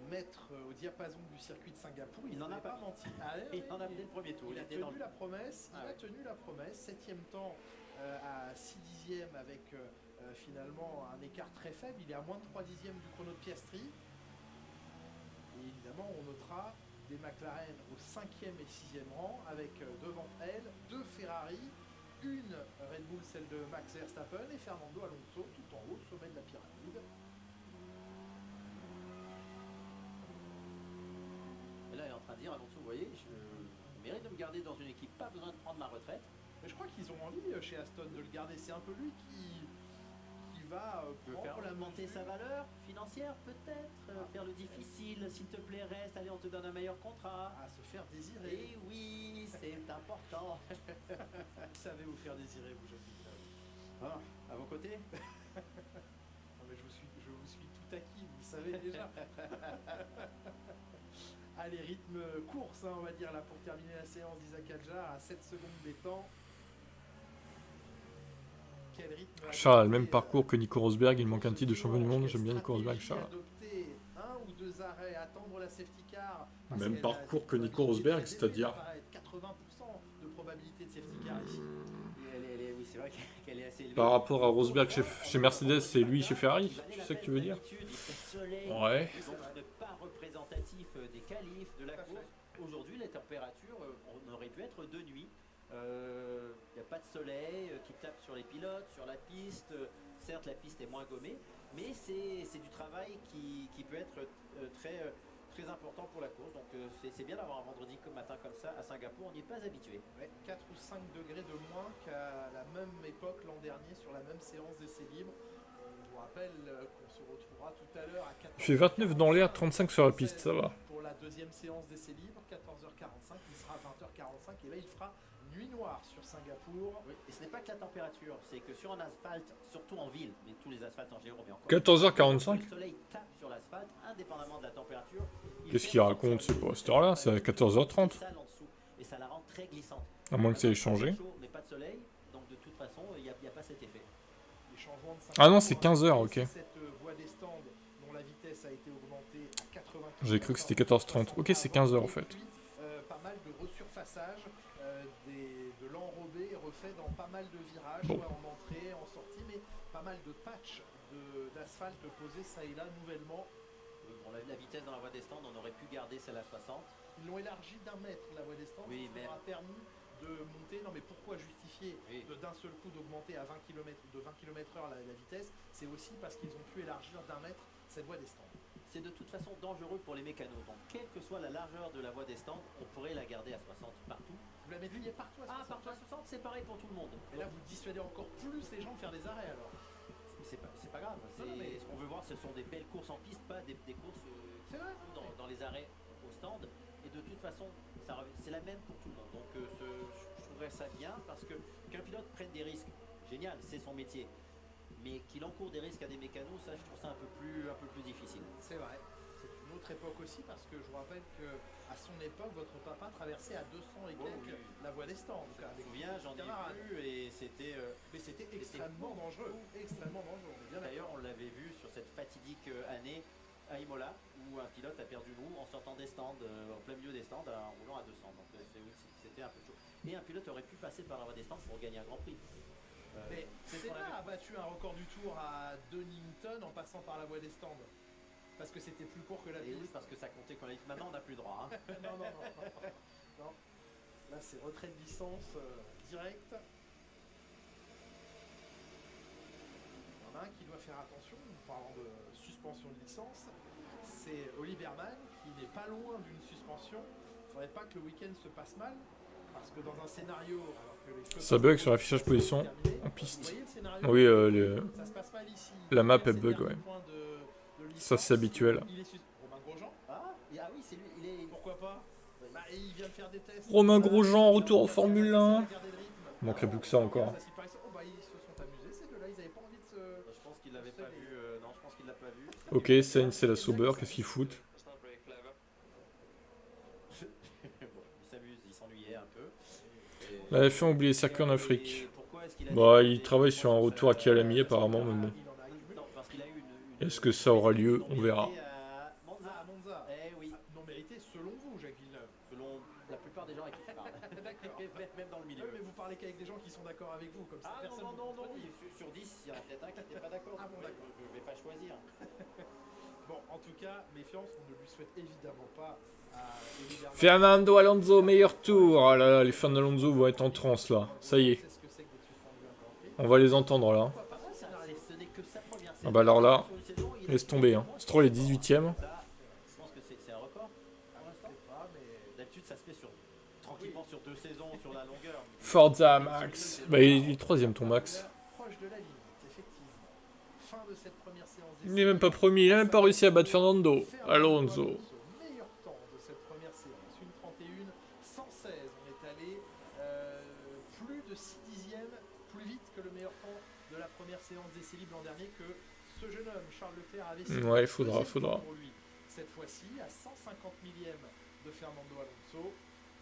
mettre au diapason du circuit de Singapour. Il n'en a pas menti. Il en a fait le premier tour. Il a tenu la promesse. Il a tenu la promesse. 7e temps à 6 dixièmes avec finalement un écart très faible. Il est à moins de 3 dixièmes du chrono de Piastri. Et évidemment, on notera des McLaren au 5e et 6e rang avec devant elles 2 Ferrari, une Red Bull, celle de Max Verstappen, et Fernando Alonso tout en haut, au sommet de la pyramide. Et là, il est en train de dire Alonso, vous voyez, je mérite de me garder dans une équipe, pas besoin de prendre ma retraite. Mais je crois qu'ils ont envie chez Aston de le garder. C'est un peu lui qui va faire prendre la monter mesure. sa valeur financière, peut-être, faire le difficile, s'il te plaît, reste, allez, on te donne un meilleur contrat. À se faire désirer. Et oui, c'est important. Vous savez vous faire désirer, vous, Jacques. À vos côtés. Non, mais je vous suis tout acquis, vous le savez déjà. Allez, rythme course, on va dire, là, pour terminer la séance d'Isaac Hadjar à 7 secondes des temps. Quel rythme Charles a le même parcours que Nico Rosberg, il manque un titre de champion du monde, j'aime bien Nico Rosberg, Charles. Adopter 1 ou 2 arrêts, attendre la safety car. Même parcours que Nico Rosberg, c'est-à-dire 80% de probabilité de safety car ici. Oui, c'est vrai qu'elle est assez élevée. par rapport à Rosberg chez Mercedes et lui chez Ferrari, c'est ça que tu veux dire? Ouais. Donc ce n'est pas représentatif des qualifs, de la course. Aujourd'hui, les températures, on aurait pu être de nuit. Il n'y a pas de soleil qui tape sur les pilotes, sur la piste. Certes, la piste est moins gommée, mais c'est du travail qui peut être très important pour la course. Donc c'est bien d'avoir un vendredi matin comme ça à Singapour, on n'y est pas habitué. Ouais, 4 ou 5 degrés de moins qu'à la même époque l'an dernier sur la même séance d'essai libre. Je vous rappelle qu'on se retrouvera tout à l'heure à 14h45. Il fait 29 dans l'air, 35 sur la piste, ça va. Pour la deuxième séance d'essai libre, 14h45, il sera à 20h45 et là il fera nuit noire sur Singapour. Oui, et ce n'est pas que la température, c'est que sur un asphalte, surtout en ville, mais tous les asphaltes en général, mais encore 14h45. le soleil tape sur l'asphalte, indépendamment de la température. Qu'est-ce qu'il raconte? C'est pas à cette heure-là, c'est à 14h30. Et ça la rend très glissante. À moins que ça ait changé. Chaud, mais pas de soleil, donc de toute façon, il n'y a pas cet effet. Les changements de Ah non, c'est 15h, ok. Cette voie des stands dont la vitesse a été augmentée à 80 km/h. J'ai cru que c'était 14h30. Ok, c'est 15h en fait. Pas mal de resurfaçage, de l'enrobé refait dans pas mal de virages, Bon. soit en entrée, en sortie, mais pas mal de patchs d'asphalte posés ça et là nouvellement. Bon, la vitesse dans la voie des stands, on aurait pu garder celle à 60. Ils l'ont élargi d'1 mètre la voie des stands, Oui, ce qui mais- leur a permis de monter. Non mais pourquoi justifier Oui. d'un seul coup d'augmenter à 20 km/h la vitesse? C'est aussi parce qu'ils ont pu élargir d'1 mètre cette voie des stands. C'est de toute façon dangereux pour les mécanos. Donc, quelle que soit la largeur de la voie des stands, on pourrait la garder à 60 partout. Vous la mettriez partout à 60. Ah, partout à 60, c'est pareil pour tout le monde. Et là vous dissuadez encore plus les gens de faire des arrêts alors. C'est pas grave. Non, non, mais- Ce qu'on veut voir, ce sont des belles courses en piste, pas des courses C'est vrai. dans les arrêts au stand. Et de toute façon, c'est la même pour tout le monde. Donc je trouverais ça bien parce que qu'un pilote prenne des risques, génial, c'est son métier. Mais qu'il encourt des risques à des mécanos, ça je trouve ça un peu plus difficile. C'est vrai. C'est une votre époque aussi, parce que je vous rappelle que à son époque, votre papa traversait à 200 et Oh, quelques oui. la voie des stands. Donc, Je avec me souviens, j'en ai camarades. plus et c'était. Mais c'était extrêmement dangereux. Extrêmement dangereux. On est bien D'ailleurs, d'accord. on l'avait vu sur cette fatidique année à Imola où un pilote a perdu l'eau en sortant des stands, en plein milieu des stands, en roulant à 200. Donc oui, c'était un peu chaud. Et un pilote aurait pu passer par la voie des stands pour gagner un Grand Prix. Mais c'est ce qu'on Senna avait- a battu un record du tour à 2 Newton en passant par la voie des stands. Parce que c'était plus court que la Et piste. oui, parce que ça comptait quand maintenant on n'a plus le droit. Hein. Non, non, non, non, non. Là, c'est retrait de licence direct. Il y en a un qui doit faire attention, en parlant de suspension de licence. C'est Oli Berman qui n'est pas loin d'une suspension. Il ne faudrait pas que le week-end se passe mal. Parce que dans un scénario, alors que les feux Ça bug sur l'affichage position terminés, en vous piste. voyez le scénario Oui, ça se passe mal ici. la map, C'est elle le bug, dernier ouais. point de Ça, licence. c'est habituel. Il est Romain Grosjean. Ah oui, c'est lui. Il est. Pourquoi pas? Bah, il vient de faire des tests. Romain Ça, Grosjean, il retour en a Formule regardé 1. ça, regardé le rythme. Il manquerait plus que ça encore. Ça s'y paraissait. Oh, bah, ils se sont amusés, ces deux-là. Ils n'avaient pas envie de se. Je pense qu'il l'avait pas vu. Non, je pense qu'il l'a pas vu. Ok, Sainz c'est la Sauber, qu'est-ce qu'ils foutent? It's not very clever. Bon, il s'amuse, il s'ennuyait un peu. La F1 a oublié les circuits en Afrique. Et pourquoi est-ce qu'il a Bah, débuté il travaille sur un retour à Kialami ça- apparemment, mais bon. Il en a eu. Non, parce qu'il a eu Est-ce que ça aura lieu? On verra. À Monza. Ah, à Monza. Eh oui, Non mérité selon vous, Jacques Villeneuve. selon la plupart des gens avec qui je parle. D'accord. Même dans le milieu. Oui, mais vous parlez qu'avec des gens qui sont d'accord avec vous, comme ça. Ah non, personne non, ne non, vous non, contredit. sur 10, il y en a peut-être un qui n'était pas d'accord. Ah bon, d'accord. Je vais pas choisir. Bon, en tout cas, méfiance, on ne lui souhaite évidemment pas à Eli Berman. Fernando Alonso, meilleur tour. Ah là là, les fans d'Alonso vont être en transe là. Ça y est, C'est ce que c'est que d'être suspendu un Grand Prix. on va les entendre là. Pourquoi pas ce scénario? Ce n'est que sa première Ah bah alors là, Sur une saison, il a laisse fait tomber. Hein. Stroll est 18ème. Là, je pense que c'est un record. Ah, je sais pas, mais. D'habitude, ça se fait tranquillement sur 2 saisons, sur la longueur. Forza Max. Bah, il est 3ème ton Max. Proche de la limite, effectivement. Fin de cette première séance. Il n'est même pas premier, il a même pas réussi à battre Fernando Alonso. Meilleur temps de cette première séance, une 31, 116. On est allé plus de 6 dixièmes plus vite que le meilleur temps de la première séance d'essai libre l'an dernier que ce jeune homme, Charles Leclerc, avait signé. Ouais, faudra. Pour lui, cette fois-ci, à 150 millième de Fernando Alonso,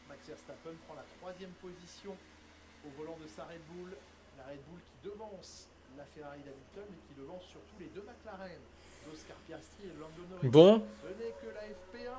Max Verstappen prend la 3e position au volant de sa Red Bull. La Red Bull qui devance la Ferrari d'Hamilton, mais qui devance surtout les deux McLaren, d'Oscar Piastri et de Lando Norris. Bon, Ce n'est que la FP1,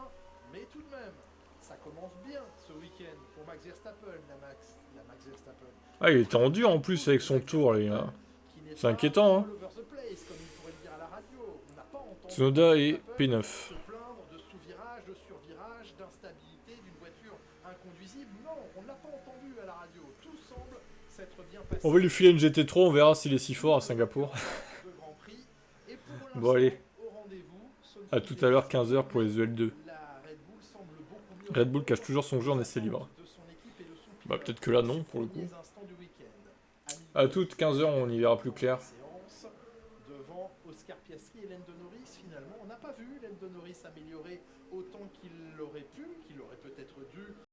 mais tout de même, ça commence bien ce week-end pour Max Verstappen, la Max Verstappen. ah, il était en dur en plus avec son tour, les gars. Qui n'est C'est pas inquiétant, hein. all over the place, comme il pourrait le dire à la radio. On n'a pas entendu Tsunoda et Verstappen P9. se plaindre de sous-virage, de survirage, d'instabilité, d'une voiture inconduisible. Non, on ne l'a pas entendu à la radio. Tout semble s'être bien passé. On va lui filer une GT3, on verra s'il est si fort à Singapour. De Grand Prix. Et pour Bon, allez. l'instant, au rendez-vous, Sonny À tout à l'heure, Gilles, 15h pour les EL2. la Red Bull semble beaucoup mieux. Red Bull cache toujours son jeu en essai libre. De son équipe et de son Bah, pilote. peut-être que là, non, pour le coup. Premiers instants du week-end. À toutes 15h, on y verra plus clair. Séance devant Oscar Piastri et Lando Norris. Finalement, on n'a pas vu Lando Norris s'améliorer autant qu'il l'aurait pu, qu'il aurait peut-être dû